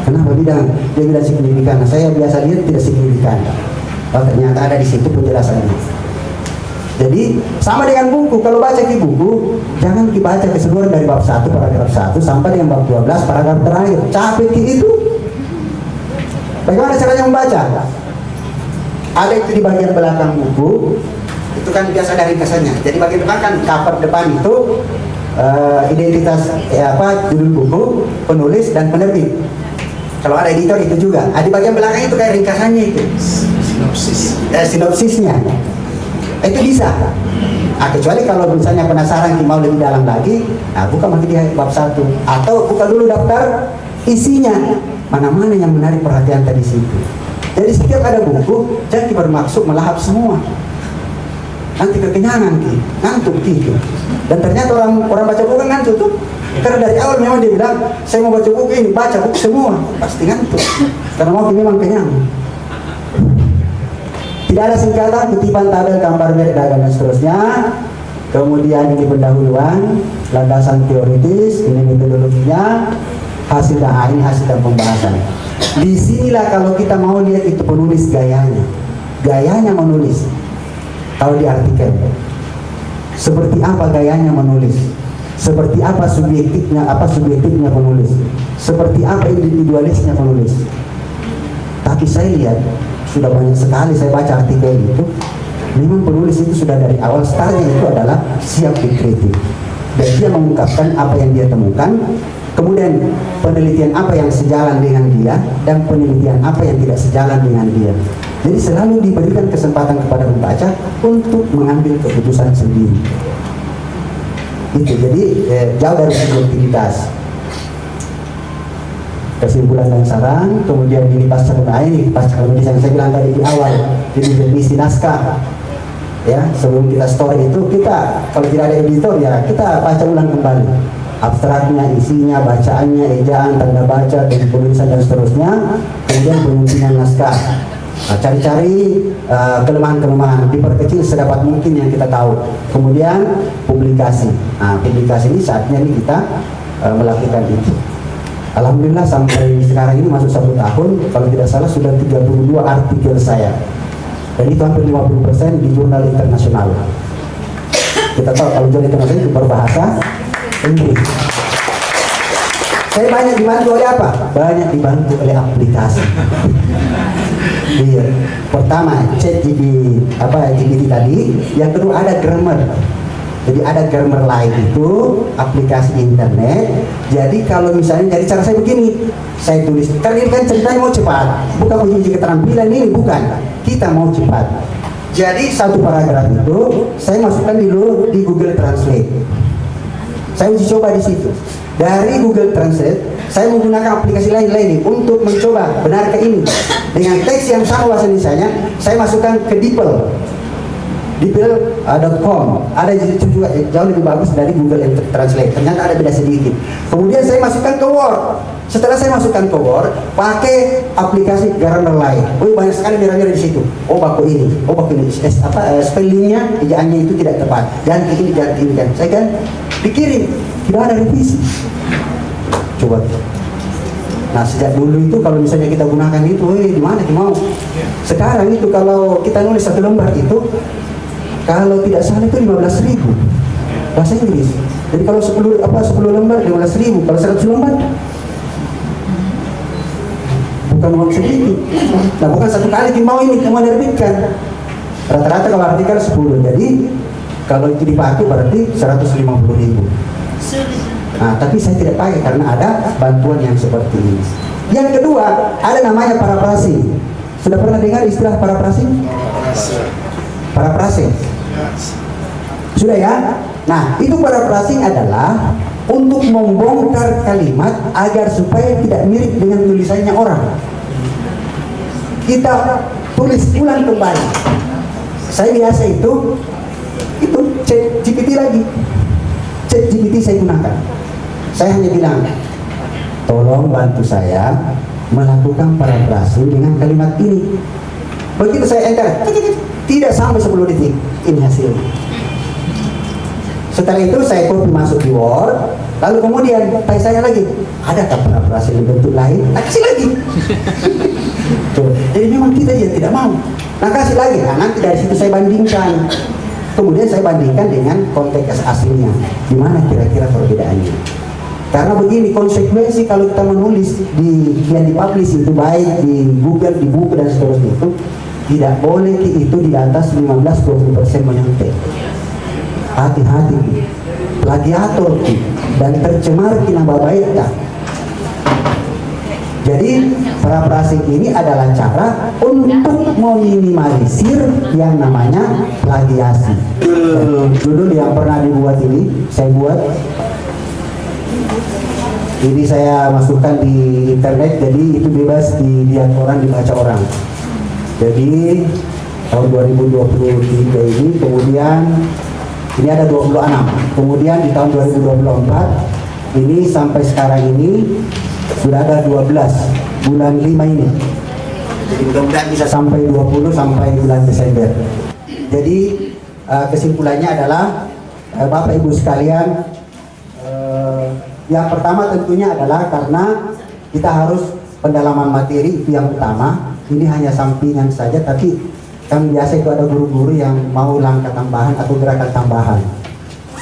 kenapa dia bilang signifikan? Nah, saya biasa lihat tidak signifikan. Oh, ternyata ada di situ penjelasannya. Jadi sama dengan buku, kalau baca di buku jangan dibaca keseluruhan dari bab 1 paragraf 1 sampai dengan bab 12 paragraf terakhir. Capek itu. Bagaimana caranya membaca? Ada itu di bagian belakang buku, itu kan biasa dari ringkasannya. Jadi bagian depan kan cover depan itu identitas judul buku, penulis dan penerbit. Kalau ada editor itu juga. Di bagian belakang itu kayak ringkasannya itu. Sinopsisnya. Itu bisa. Kecuali kalau misalnya penasaran mau lebih dalam lagi, buka lagi di bab 1 atau buka dulu daftar isinya, mana-mana yang menarik perhatian tadi situ. Jadi setiap ada buku jangan bermaksud melahap semua, nanti kekenyangan ngantuk gitu. Dan ternyata orang baca buku kan ngantuk tuh, karena dari awal memang dia bilang saya mau baca buku ini, baca buku semua, pasti ngantuk karena mau memang kenyang. Tidak ada singkatan, kutipan, tabel, gambar, merek, dagang dan seterusnya. Kemudian ini pendahuluan, landasan teoritis, ini metodologinya, hasil dan ini hasil dan pembahasan. Disinilah kalau kita mau lihat itu penulis gayanya menulis. Kalau di artikel, seperti apa gayanya menulis, seperti apa subjektifnya penulis, seperti apa individualisnya penulis. Tapi saya lihat sudah banyak sekali saya baca artikel itu, memang penulis itu sudah dari awal startnya itu adalah siap dikritik dan dia mengungkapkan apa yang dia temukan, kemudian penelitian apa yang sejalan dengan dia dan penelitian apa yang tidak sejalan dengan dia. Jadi selalu diberikan kesempatan kepada pembaca untuk mengambil keputusan sendiri. Itu jadi jauh dari subjektivitas. Kesimpulan dan saran, kemudian ini pasca penulis yang saya bilang tadi di awal, jadi revisi naskah. Ya, sebelum kita store itu, kita kalau tidak ada editor ya kita baca ulang kembali abstraknya, isinya, bacaannya, ejaan, tanda baca, dan penulisan dan seterusnya. Kemudian penyusunan naskah. Cari-cari kelemahan-kelemahan, diperkecil sedapat mungkin yang kita tahu. Kemudian publikasi. Publikasi ini saatnya ini kita melakukan itu. Alhamdulillah sampai sekarang ini masuk 1 tahun, kalau tidak salah sudah 32 artikel saya. Dan itu hampir 50% di jurnal internasional. Kita tahu kalau jurnal internasional itu berbahasa Inggris. Saya banyak dibantu oleh apa? Banyak dibantu oleh aplikasi. Iya. Pertama, GPT tadi, yang kedua ada grammar. Jadi ada grammar lain itu aplikasi internet. Jadi kalau misalnya, jadi cara saya begini, saya tulis, karena ini kan ceritanya mau cepat, bukan uji keterampilan ini, bukan. Kita mau cepat. Jadi satu paragraf itu saya masukkan dulu di Google Translate. Saya uji coba di situ. Dari Google Translate, saya menggunakan aplikasi lain untuk mencoba benarkah ini. Dengan teks yang sama bahasa Indonesianya, saya masukkan ke DeepL. DeepL.com ada juga jauh lebih bagus dari Google Translate. Ternyata ada beda sedikit. Kemudian saya masukkan ke Word. Setelah saya masukkan ke Word, pakai aplikasi grammar lain. Oh, banyak sekali merah-merah di situ. Oh, baku ini. Oh, baku ini. Spellingnya, ejaannya itu tidak tepat. Jangan ini, jangan ini, kan. Saya kan dikirim. Tidak ada revisi. Coba. Nah, sejak dulu itu kalau misalnya kita gunakan itu, di mana mau? Sekarang itu kalau kita nulis satu lembar itu, kalau tidak salah itu 15.000 bahasa Inggris. Jadi kalau 10 lembar 15.000, kalau 100 lembar bukan uang sedikit. Nah, bukan satu kali mau ini mau nerbitkan. Rata-rata kalau artikel 10. Jadi kalau itu dipakai berarti 150.000. Nah, tapi saya tidak pakai karena ada bantuan yang seperti ini. Yang kedua, ada namanya paraphrasing. Sudah pernah dengar istilah paraphrasing? Paraphrasing. Sudah ya? Nah, itu paraphrasing adalah untuk membongkar kalimat agar supaya tidak mirip dengan tulisannya orang. Kita tulis ulang kembali. Saya biasa itu cek GPT lagi. Cek GPT saya gunakan. Saya hanya bilang, tolong bantu saya melakukan paraphrasing dengan kalimat ini. Begitu saya enter, tidak sampai 10 detik, ini hasilnya. Setelah itu saya copy masuk di Word, lalu kemudian tanya saya lagi, adakah paraphrasing bentuk lain? Nah, kasih lagi. Tuh. Jadi memang kita tidak mau. Nah, kasih lagi. Nah, nanti dari situ saya bandingkan. Kemudian saya bandingkan dengan konteks aslinya. Di mana kira-kira perbedaannya? Karena begini, konsekuensi kalau kita menulis yang dipublish itu baik di Google, di buku dan seterusnya itu tidak boleh itu di atas 15-20% menyontek. Hati-hati, plagiator dan tercemar nama baik. Jadi paraphrasing ini adalah cara untuk meminimalisir yang namanya plagiasi. Judul yang pernah dibuat ini saya buat. Ini saya masukkan di internet, jadi itu bebas dilihat orang, dibaca orang. Jadi tahun 2023 ini, kemudian ini ada 26. Kemudian di tahun 2024 ini sampai sekarang ini sudah ada 12 bulan 5 ini. Jadi mudah-mudahan bisa sampai 20 sampai bulan Desember. Jadi kesimpulannya adalah Bapak Ibu sekalian, yang pertama tentunya adalah karena kita harus pendalaman materi itu yang utama. Ini hanya sampingan saja, tapi kan biasa itu ada guru-guru yang mau langkah tambahan atau gerakan tambahan.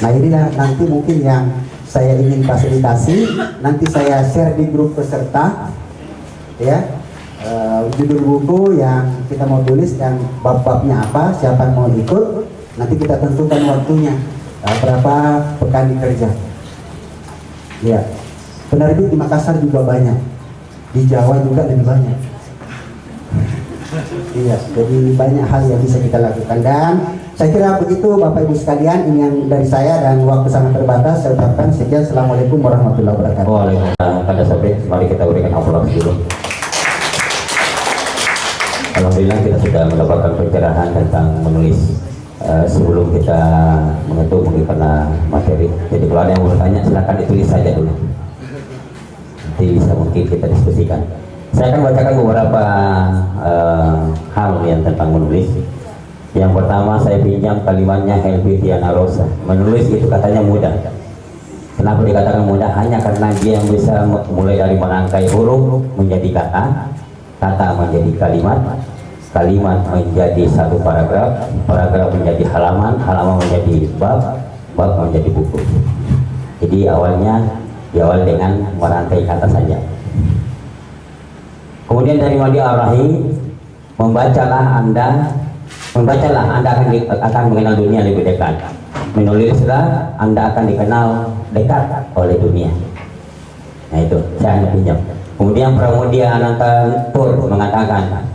Nah, inilah nanti mungkin yang saya ingin fasilitasi. Nanti saya share di grup peserta, ya, judul buku yang kita mau tulis dan bab-babnya apa, siapa yang mau ikut. Nanti kita tentukan waktunya, berapa pekan dikerja. Ya, penerbit di Makassar juga banyak, di Jawa juga lebih banyak. Iya, jadi banyak hal yang bisa kita lakukan. Dan saya kira begitu Bapak Ibu sekalian, ini yang dari saya dan waktu sangat terbatas. Saya ucapkan sekian. Assalamualaikum warahmatullahi wabarakatuh. Waalaikumsalam. Pada sampai mari kita berikan aplaus dulu. Alhamdulillah kita sudah mendapatkan pencerahan tentang menulis. Sebelum kita mengenai materi, jadi kalau ada yang mau bertanya silakan ditulis saja dulu, nanti bisa mungkin kita diskusikan. Saya akan bacakan beberapa hal yang tentang menulis. Yang pertama, saya pinjam kalimatnya Helvetiana Rosa. Menulis itu katanya mudah. Kenapa dikatakan mudah? Hanya karena dia yang bisa mulai dari merangkai huruf menjadi kata, kata menjadi kalimat, kalimat menjadi satu paragraf, paragraf menjadi halaman, halaman menjadi bab, bab menjadi buku. Jadi awalnya diawali dengan merantai kata saja. Kemudian dari Madi Ar-Rahim, membacalah Anda akan mengenal dunia lebih dekat. Menulislah Anda akan dikenal dekat oleh dunia. Nah itu saya hanya pinjam. Kemudian Pramudia Anantatur mengatakan,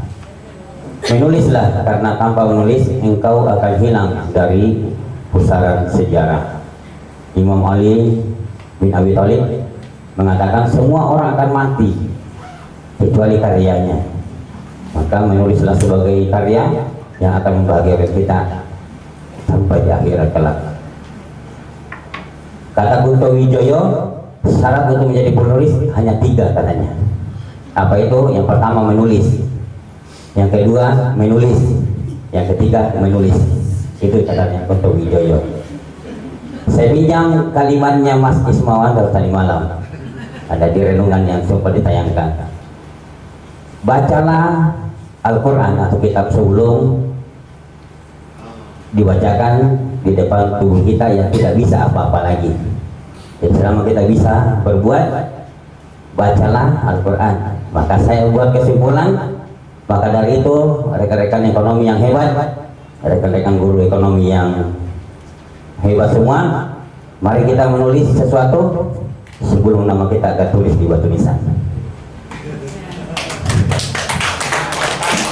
menulislah karena tanpa menulis engkau akan hilang dari pusaran sejarah. Imam Ali bin Abi Thalib mengatakan semua orang akan mati kecuali karyanya. Maka menulislah sebagai karya yang akan membahagiakan kita sampai di akhirat kelak. Kata Kunto Wijoyo, syarat untuk menjadi penulis hanya 3 katanya. Apa itu? Yang pertama menulis, yang kedua menulis, yang ketiga menulis. Itu katanya Kunto Wijoyo. Saya pinjam kalimatnya Mas Ismawan dari tadi malam, ada di renungan yang sempat ditayangkan. Bacalah Al-Quran atau kitab sebelum dibacakan di depan tubuh kita yang tidak bisa apa-apa lagi. Jadi selama kita bisa berbuat, bacalah Al-Quran. Maka saya buat kesimpulan, maka dari itu rekan-rekan ekonomi yang hebat, rekan-rekan guru ekonomi yang hebat semua, mari kita menulis sesuatu sebelum nama kita akan tulis di batu nisan.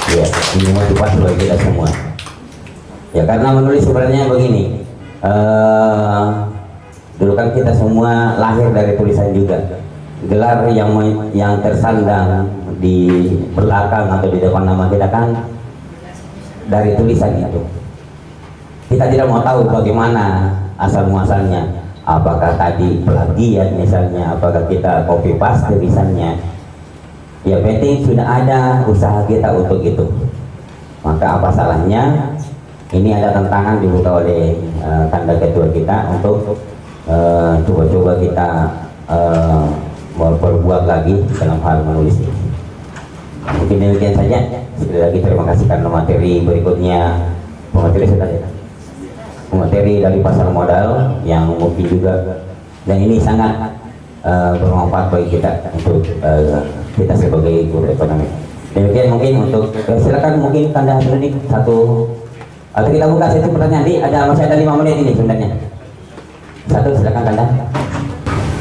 Ya, ini motivasi bagi kita semua. Ya, karena menulis sebenarnya begini, dulu kan kita semua lahir dari tulisan juga. Gelar yang tersandang di belakang atau di depan nama kita kan dari tulisan itu. Kita tidak mau tahu bagaimana asal muasalnya, apakah tadi plagiat misalnya, apakah kita copy paste misalnya. Ya penting sudah ada usaha kita untuk itu. Maka apa salahnya ini ada tantangan dibuka oleh tanda ketua kita untuk coba-coba kita berbuat lagi dalam hal menulis ini. Mungkin demikian saja. Sekali lagi terima kasih karena materi berikutnya, materi dari pasar modal yang mungkin juga, dan ini sangat bermanfaat bagi kita untuk kita sebagai guru ekonomi. Demikian mungkin untuk silakan mungkin Kanda Hasanuddin satu, atau kita buka sesi pertanyaan. Masih ada 5 menit ini sebenarnya. Satu, silakan Kanda.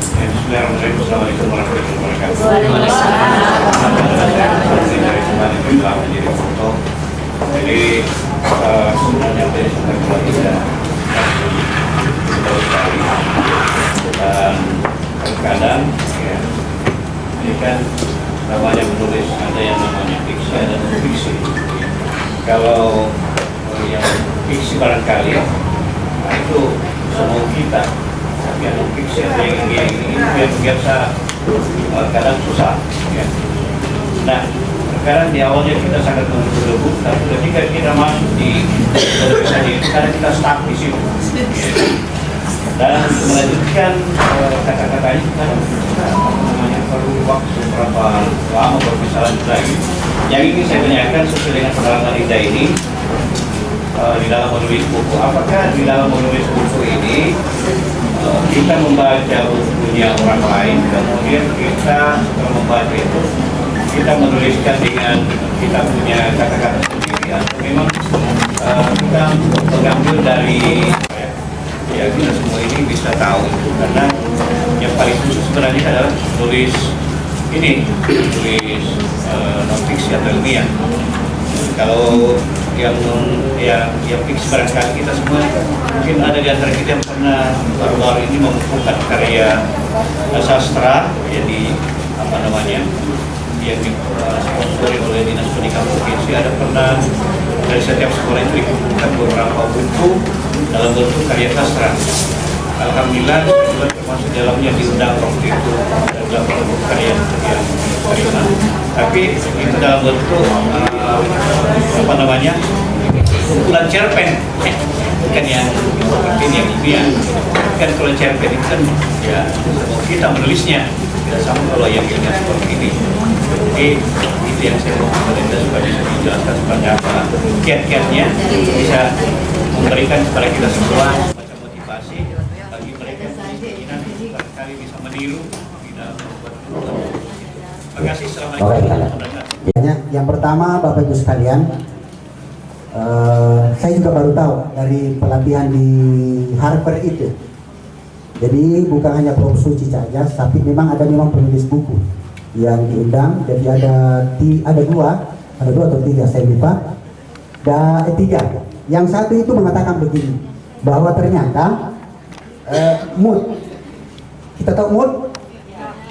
Bismillahirrahmanirrahim. Assalamualaikum warahmatullahi wabarakatuh. Jadi sebenarnya dari sekolah tidak sekali, dan terkadang ya, ini kan namanya menulis, ada yang namanya fiksi, ada non fiksi. Kalau yang fiksi barangkali nah itu semua kita, yang non fiksi yang biasa kadang susah ya. Nah, sekarang di awalnya kita sangat menggebu-gebu, tapi ketika kita masuk di karena kita stuck di situ ya. Dan melanjutkan kata-kata ini kan namanya perlu waktu berapa lama permisalan lagi. Yang ingin saya tanyakan sesuai dengan pengalaman Ida ini di dalam menulis buku, apakah di dalam menulis buku ini kita membaca bukunya orang lain, kemudian kita setelah membaca itu kita menuliskan dengan kita punya kata-kata sendiri, atau memang kita mengambil dari ya kita semua ini bisa tahu itu, karena yang paling khusus sebenarnya adalah tulis ini, tulis non fiksi atau ilmiah. Kalau yang fiksi barangkali kita semua mungkin ada di antara kita yang pernah baru-baru ini mengumpulkan karya sastra, jadi apa namanya yang disponsori oleh Dinas Pendidikan Provinsi. Ada pernah dari setiap sekolah itu dikumpulkan beberapa buku dalam bentuk karya sastra. Alhamdulillah termasuk dalamnya diundang waktu itu dalam bentuk karya nasional. Tapi itu dalam bentuk apa namanya kumpulan cerpen, bukan yang seperti ini yang ilmiah. Kan kalau cerpen itu kan ya kita menulisnya tidak sama kalau yang ilmiah seperti ini. Jadi itu yang saya mau komentar supaya bisa dijelaskan seperti apa kiat-kiatnya bisa memberikan kepada kita semua macam motivasi bagi mereka yang barangkali bisa meniru tidak membuat. Terima kasih. Assalamualaikum warahmatullahi wabarakatuh. Yang pertama, Bapak Ibu sekalian, saya juga baru tahu dari pelatihan di Harvard itu. Jadi bukan hanya Prof. Suci saja, tapi memang penulis buku yang diundang. Jadi ada dua atau tiga, saya lupa. Tiga. Yang satu itu mengatakan begini, bahwa ternyata mood, kita tahu mood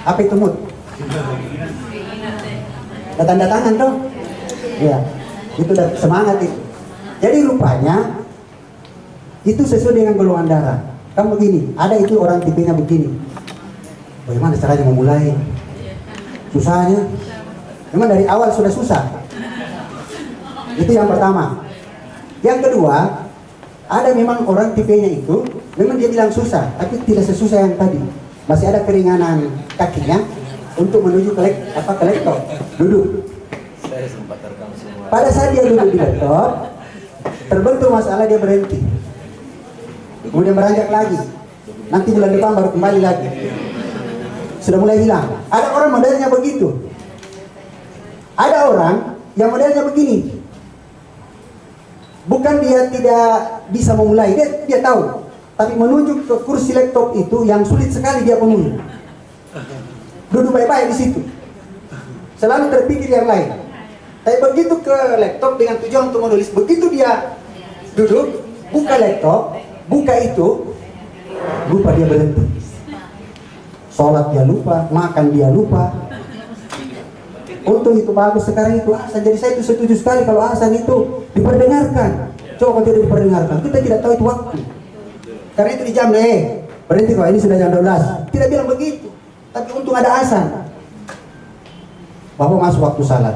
Apa itu mood? Tanda tangan dong. Ya, itu semangat itu. Jadi rupanya itu sesuai dengan golongan darah. Kan begini, ada itu orang tipenya begini. Bagaimana caranya memulai? Susahnya. Memang dari awal sudah susah. Itu yang pertama. Yang kedua, ada memang orang tipenya itu, memang dia bilang susah, tapi tidak sesusah yang tadi. Masih ada keringanan kakinya untuk menuju ke laptop. Duduk. Pada saat dia duduk di laptop, terbentuk masalah, dia berhenti. Kemudian beranjak lagi. Nanti bulan depan baru kembali lagi. Sudah mulai hilang. Ada orang modelnya begitu. Ada orang yang modelnya begini. Bukan dia tidak bisa memulai, dia tahu. Tapi menuju ke kursi laptop itu yang sulit sekali dia penuhi. Duduk baik-baik di situ. Selalu terpikir yang lain. Tapi begitu ke laptop dengan tujuan untuk menulis, begitu dia duduk, buka laptop, buka itu, lupa dia berhenti. Sholat dia lupa, makan dia lupa. Untung itu bagus sekarang itu azan. Jadi saya itu setuju sekali kalau azan itu diperdengarkan. Coba kalau tidak diperdengarkan, kita tidak tahu itu waktu. Karena itu di jam deh, berhenti kalau ini sudah jam 12. Tidak bilang begitu. Tapi untung ada azan. Bapak masuk waktu salat.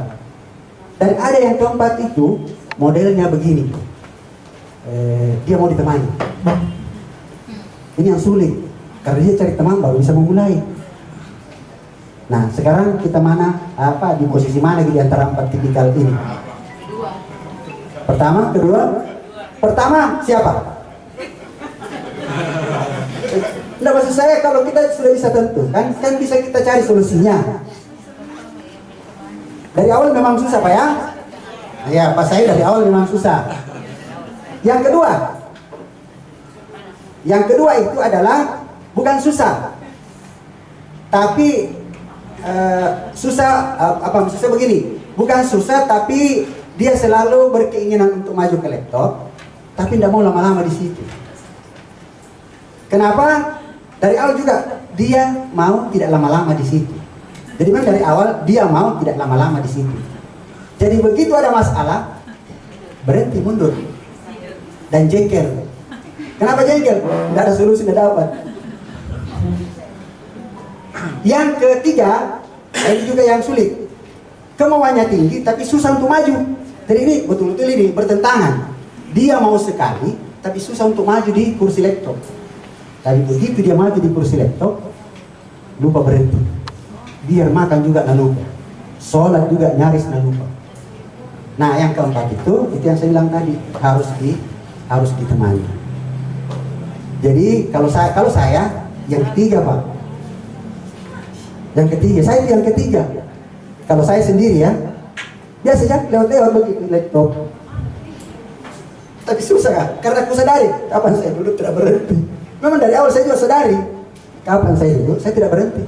Dan ada yang keempat itu modelnya begini. Dia mau ditemani. Ini yang sulit. Karena dia cari teman baru bisa memulai. Nah, sekarang kita di posisi mana di antara empat tipikal ini? Pertama siapa? Nah, maksud saya kalau kita sudah bisa tentukan, kan bisa kita cari solusinya. Dari awal memang susah Pak ya? Ya, Pak saya dari awal memang susah. Yang kedua itu adalah bukan susah, tapi maksudnya begini, bukan susah tapi dia selalu berkeinginan untuk maju ke laptop, tapi tidak mau lama-lama di situ. Kenapa? Dari awal juga dia mau tidak lama-lama di situ. Jadi memang dari awal dia mau tidak lama-lama di situ. Jadi begitu ada masalah, berhenti mundur dan jengkel. Kenapa jengkel? Tidak ada solusi, tidak dapat. Yang ketiga, ini juga yang sulit. Kemauannya tinggi, tapi susah untuk maju. Jadi ini betul-betul ini bertentangan. Dia mau sekali, tapi susah untuk maju di kursi laptop. Tapi begitu dia maju di kursi laptop, lupa berhenti. Biar makan juga nggak lupa. Sholat juga nyaris nggak lupa. Nah, yang keempat itu yang saya bilang tadi, harus ditemani. Jadi kalau saya yang ketiga Pak. Yang ketiga. Kalau saya sendiri ya, biasa saja lewat-lewat begitu laptop. Tapi susah kan? Karena aku sadari kapan saya duduk tidak berhenti. Memang dari awal saya juga sadari kapan saya duduk saya tidak berhenti.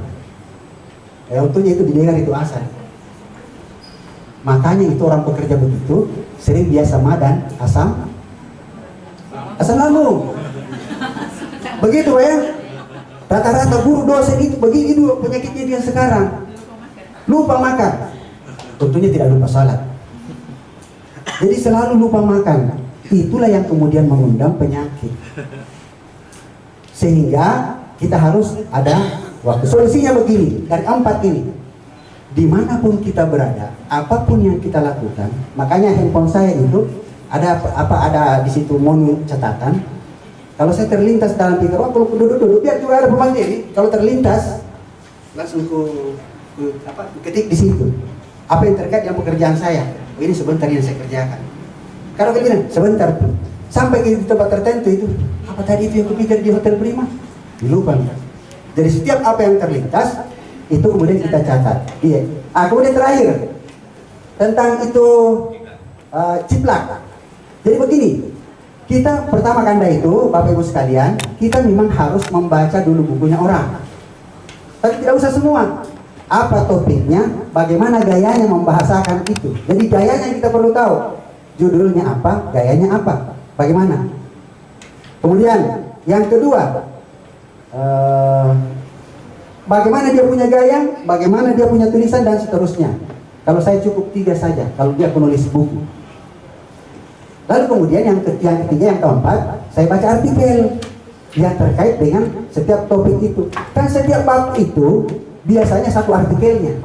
Untungnya itu didengar itu azan. Makanya itu orang bekerja begitu sering biasa madan asam lambung. Begitu ya. Rata-rata guru dosen itu begini dulu penyakitnya dia sekarang. Lupa makan. Tentunya tidak lupa salat. Jadi selalu lupa makan. Itulah yang kemudian mengundang penyakit. Sehingga kita harus ada waktu. Solusinya begini, dari empat ini. Dimanapun kita berada, apapun yang kita lakukan, makanya handphone saya itu ada di situ menu catatan. Kalau saya terlintas dalam pikir, kalau duduk biar juga ada pembantu ini. Kalau terlintas, langsung ketik di situ. Apa yang terkait dengan pekerjaan saya? Ini sebentar yang saya kerjakan. Kalau kalian sebentar tuh, sampai ke tempat tertentu itu, apa tadi itu yang kupikir di Hotel Prima? Dilupa. Jadi setiap apa yang terlintas itu kemudian kita catat. Iya. Kemudian terakhir tentang itu ciplak. Jadi begini. Kita pertama kanda itu, Bapak Ibu sekalian, kita memang harus membaca dulu bukunya orang. Tapi tidak usah semua. Apa topiknya, bagaimana gayanya membahasakan itu. Jadi gayanya kita perlu tahu. Judulnya apa, gayanya apa, bagaimana. Kemudian, yang kedua, bagaimana dia punya gaya, bagaimana dia punya tulisan dan seterusnya. Kalau saya cukup 3 saja, kalau dia penulis buku. Lalu kemudian yang ketiga, yang keempat, saya baca artikel yang terkait dengan setiap topik itu. Kan setiap bab itu biasanya satu artikelnya.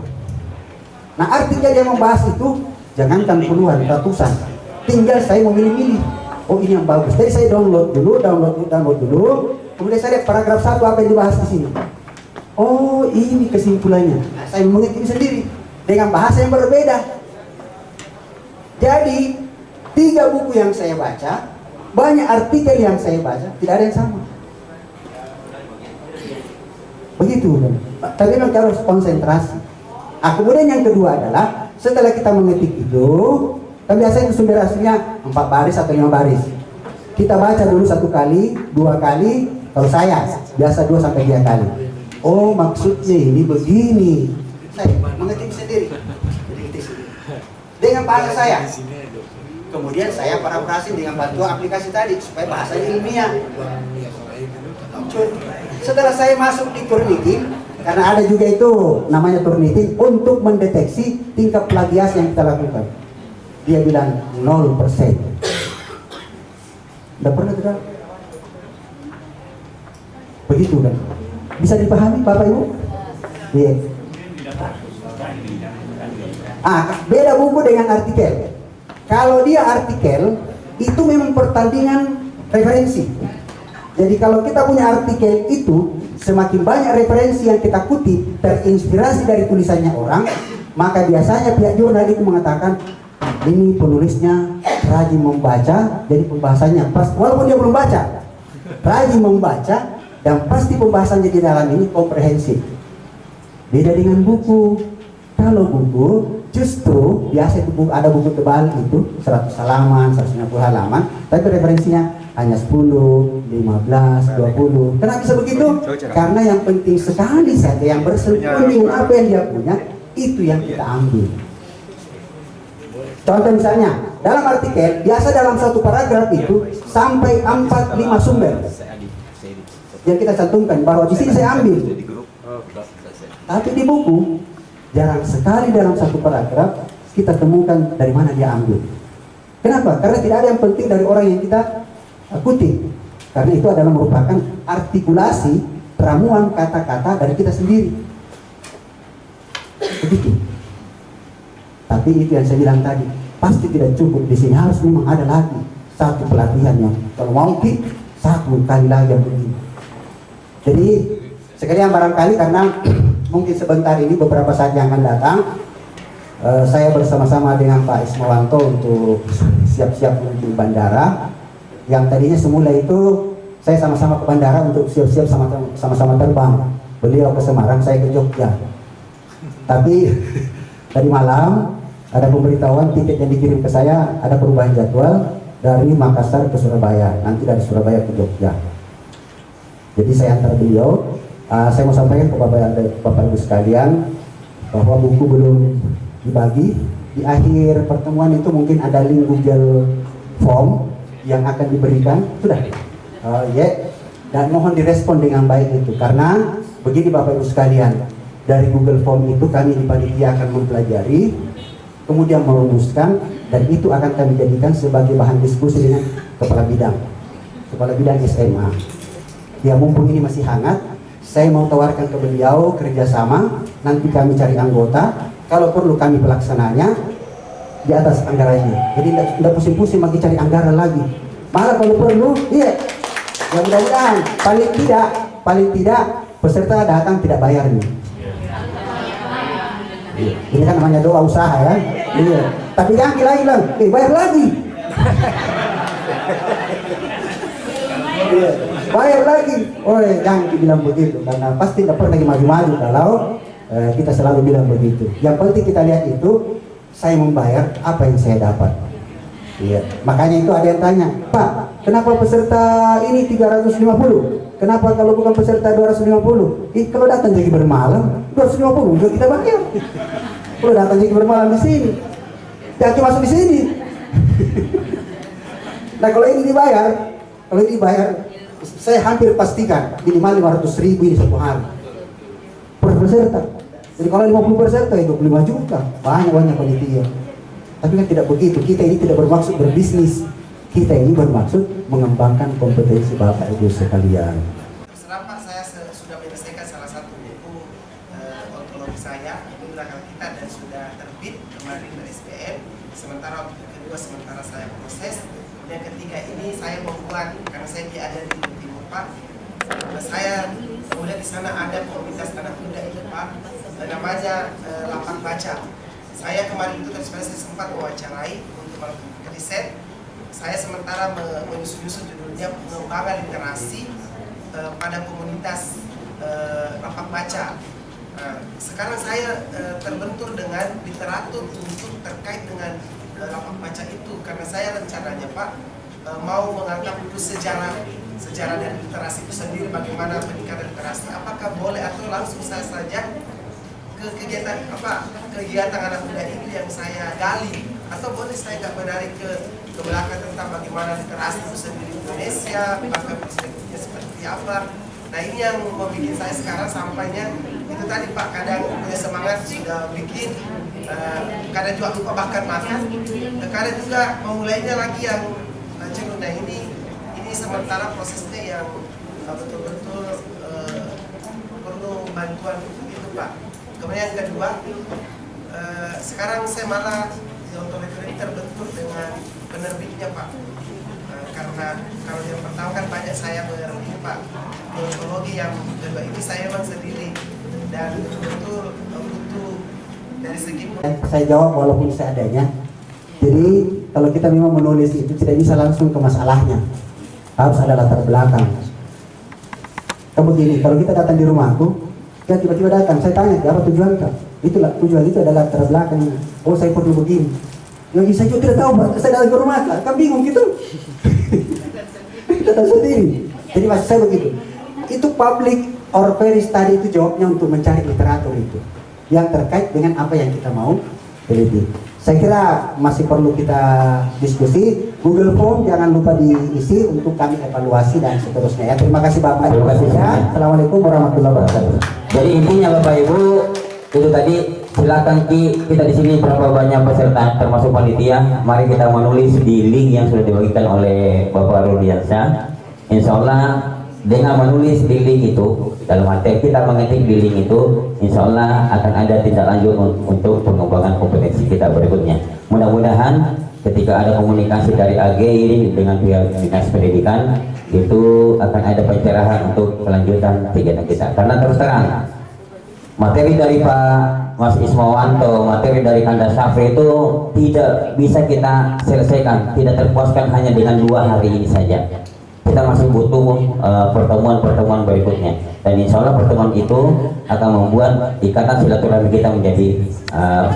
Nah, artikel yang membahas itu jangankan puluhan, ratusan. Tinggal saya memilih-milih. Oh, ini yang bagus. Jadi saya download dulu. Kemudian saya lihat paragraf 1 apa yang dibahas di sini. Oh, ini kesimpulannya. Nah, saya mengerti sendiri dengan bahasa yang berbeda. Jadi 3 buku yang saya baca, banyak artikel yang saya baca, tidak ada yang sama. Begitu, tapi memang harus konsentrasi. Nah, kemudian yang kedua adalah setelah kita mengetik itu, kan biasanya sumber aslinya 4 baris atau 5 baris. Kita baca dulu 1 kali, 2 kali. Kalau saya biasa 2 sampai 3 kali. Oh, maksudnya ini begini. Saya mengetik sendiri. Dengan bahasa saya. Kemudian saya parafrasing dengan bantuan aplikasi tadi supaya bahasanya ilmiah. Setelah saya masuk di Turnitin, karena ada juga itu namanya Turnitin untuk mendeteksi tingkat plagiasi yang kita lakukan. Dia bilang 0%. Tidak pernah tidak. Begitu kan? Bisa dipahami Bapak Ibu? Iya. Beda buku dengan artikel. Kalau dia artikel, itu memang pertandingan referensi. Jadi kalau kita punya artikel itu, semakin banyak referensi yang kita kutip, terinspirasi dari tulisannya orang, maka biasanya pihak jurnal itu mengatakan, ini penulisnya rajin membaca, jadi pembahasannya pas, walaupun dia belum baca, rajin membaca, dan pasti pembahasannya di dalam ini komprehensif. Beda dengan buku. Kalau buku, justru biasa itu ada buku tebal itu 100 halaman, 150 halaman, tapi referensinya hanya 10, 15, 20. Kenapa bisa begitu? Karena yang penting sekali saja yang bersentuhan dengan apa yang dia punya, itu yang kita ambil. Contoh misalnya, dalam artikel, biasa dalam satu paragraf itu sampai 4-5 sumber yang kita cantumkan, bahwa di sini saya ambil. Tapi di buku, jarang sekali dalam satu paragraf kita temukan dari mana dia ambil. Kenapa? Karena tidak ada yang penting dari orang yang kita kutip. Karena itu adalah merupakan artikulasi ramuan kata-kata dari kita sendiri. Begitu. Tapi itu yang saya bilang tadi, pasti tidak cukup. Di sini harus memang ada lagi satu pelatihan yang kalau mau satu kali lagi yang begini. Jadi sekalian barangkali karena mungkin sebentar ini beberapa saat yang akan datang, saya bersama-sama dengan Pak Ismawanto untuk siap-siap menuju bandara. Yang tadinya semula itu saya sama-sama ke bandara untuk siap-siap sama-sama terbang. Beliau ke Semarang, saya ke Jogja. Tapi tadi malam ada pemberitahuan tiket yang dikirim ke saya ada perubahan jadwal dari Makassar ke Surabaya. Nanti dari Surabaya ke Jogja. Jadi saya antar beliau. Saya mau sampaikan ke Bapak Ibu sekalian bahwa buku belum dibagi. Di akhir pertemuan itu mungkin ada link Google Form yang akan diberikan. Sudah? Dan mohon direspon dengan baik itu. Karena begini Bapak Ibu sekalian, dari Google Form itu kami di panitia akan mempelajari, kemudian merumuskan, dan itu akan kami jadikan sebagai bahan diskusi dengan Kepala Bidang SMA. Ya, mumpung ini masih hangat, saya mau tawarkan ke beliau kerjasama. Nanti kami cari anggota, kalau perlu kami pelaksananya di atas anggarannya. Jadi tidak pusing-pusing lagi cari anggaran lagi. Malah kalau perlu, ya mudah-mudahan paling tidak peserta datang tidak bayar nih. Ini kan namanya doa usaha ya. Iya. Tapi jangan lagi bilang, bayar lagi. Bayar lagi. Oh, jangan dibilang begitu, karena pasti tidak pernah lagi maju-maju kalau kita selalu bilang begitu. Yang penting kita lihat itu, saya membayar apa yang saya dapat. Iya. Makanya itu ada yang tanya, Pak, kenapa peserta ini 350? Kenapa kalau bukan peserta 250? Kalau datang jadi bermalam 250 juga kita bayar. Kalau datang jadi bermalam di sini, jangan masuk di sini. Nah kalau ini dibayar, saya hampir pastikan minimal 500.000 ini satu hari. peserta. Jadi kalau 50 peserta itu 25 juta, banyak panitia. Tapi kan tidak begitu, kita ini tidak bermaksud berbisnis. Kita ini bermaksud mengembangkan kompetensi Bapak Ibu sekalian. Terserah Pak, saya sudah menyelesaikan salah satu buku ontologi saya, itu belakang kita dan sudah terbit kemarin dari SPM. Sementara kedua sementara saya proses. Yang ketiga ini saya membuat, karena saya ada di Timur Pak. Saya kemudian di sana ada komunitas anak muda itu Pak, namanya Lapak Baca. Saya kemarin itu saya sempat mewawancarai untuk melakukan riset. Saya sementara menyusun judulnya pengembangan literasi pada komunitas Lapak Baca. Sekarang saya terbentur dengan literatur untuk terkait dengan Lapak Baca itu, karena saya rencananya Pak mau mengangkat buku sejarah dari literasi itu sendiri, bagaimana peningkatan literasi. Apakah boleh atau langsung saya saja ke kegiatan anak muda itu yang saya gali, atau boleh saya nggak menarik ke belakang tentang bagaimana literasi itu sendiri di Indonesia, bahkan perspektifnya seperti apa. Nah ini yang membuat saya sekarang sampainya itu tadi Pak, kadang punya semangat sudah bikin, kadang juga lupa bahkan makan, kadang juga memulainya lagi yang jenuh. Nah ini sementara prosesnya yang betul-betul perlu bantuan itu Pak. Kemudian yang kedua, sekarang saya malah ontologi ini terbentur dengan penerbitnya Pak. Karena kalau yang pertama kan banyak saya menerbit Pak, ontologi yang kedua ini saya memang sendiri dan betul-betul butuh dari segi. Saya jawab walaupun seadanya. Jadi kalau kita memang menulis itu tidak bisa langsung ke masalahnya, harus ada latar belakang. Kamu begini, kalau kita datang di rumahku, dia tiba-tiba datang, saya tanya, apa tujuan kau? Itulah tujuan itu adalah latar belakang. Oh saya perlu begini. Yang saya juga tidak tahu, saya datang ke rumah, kan bingung gitu. Kita tahu sendiri. Jadi maksud saya begitu. Itu public or very study itu jawabnya untuk mencari literatur itu yang terkait dengan apa yang kita mau teliti. Saya kira masih perlu kita diskusi. Google Form jangan lupa diisi untuk kami evaluasi dan seterusnya ya. Terima kasih Bapak. Terima kasih. Assalamualaikum warahmatullahi wabarakatuh. Jadi intinya Bapak Ibu itu tadi, silakan kita di sini berapa banyak peserta termasuk panitia, mari kita menulis di link yang sudah dibagikan oleh Bapak Rudiansyah. Insya Allah dengan menulis di link itu, dalam arti kita mengetik di link itu, insya Allah akan ada tindak lanjut untuk pengembangan kompetensi kita berikutnya. Mudah-mudahan ketika ada komunikasi dari AG ini dengan pihak dinas pendidikan, itu akan ada pencerahan untuk kelanjutan kegiatan kita. Karena terus terang, materi dari Pak Mas Ismawanto, materi dari Kanda Syafri itu tidak bisa kita selesaikan, tidak terpuaskan hanya dengan 2 hari ini saja. Kita masih butuh pertemuan-pertemuan berikutnya, dan insya Allah pertemuan itu akan membuat ikatan silaturahmi kita menjadi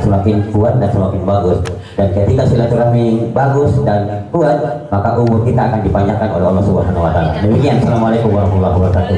semakin kuat dan semakin bagus. Dan ketika silaturahmi bagus dan kuat, maka umur kita akan dipanjangkan oleh Allah Subhanahu Wa Taala. Demikian, assalamualaikum warahmatullahi wabarakatuh.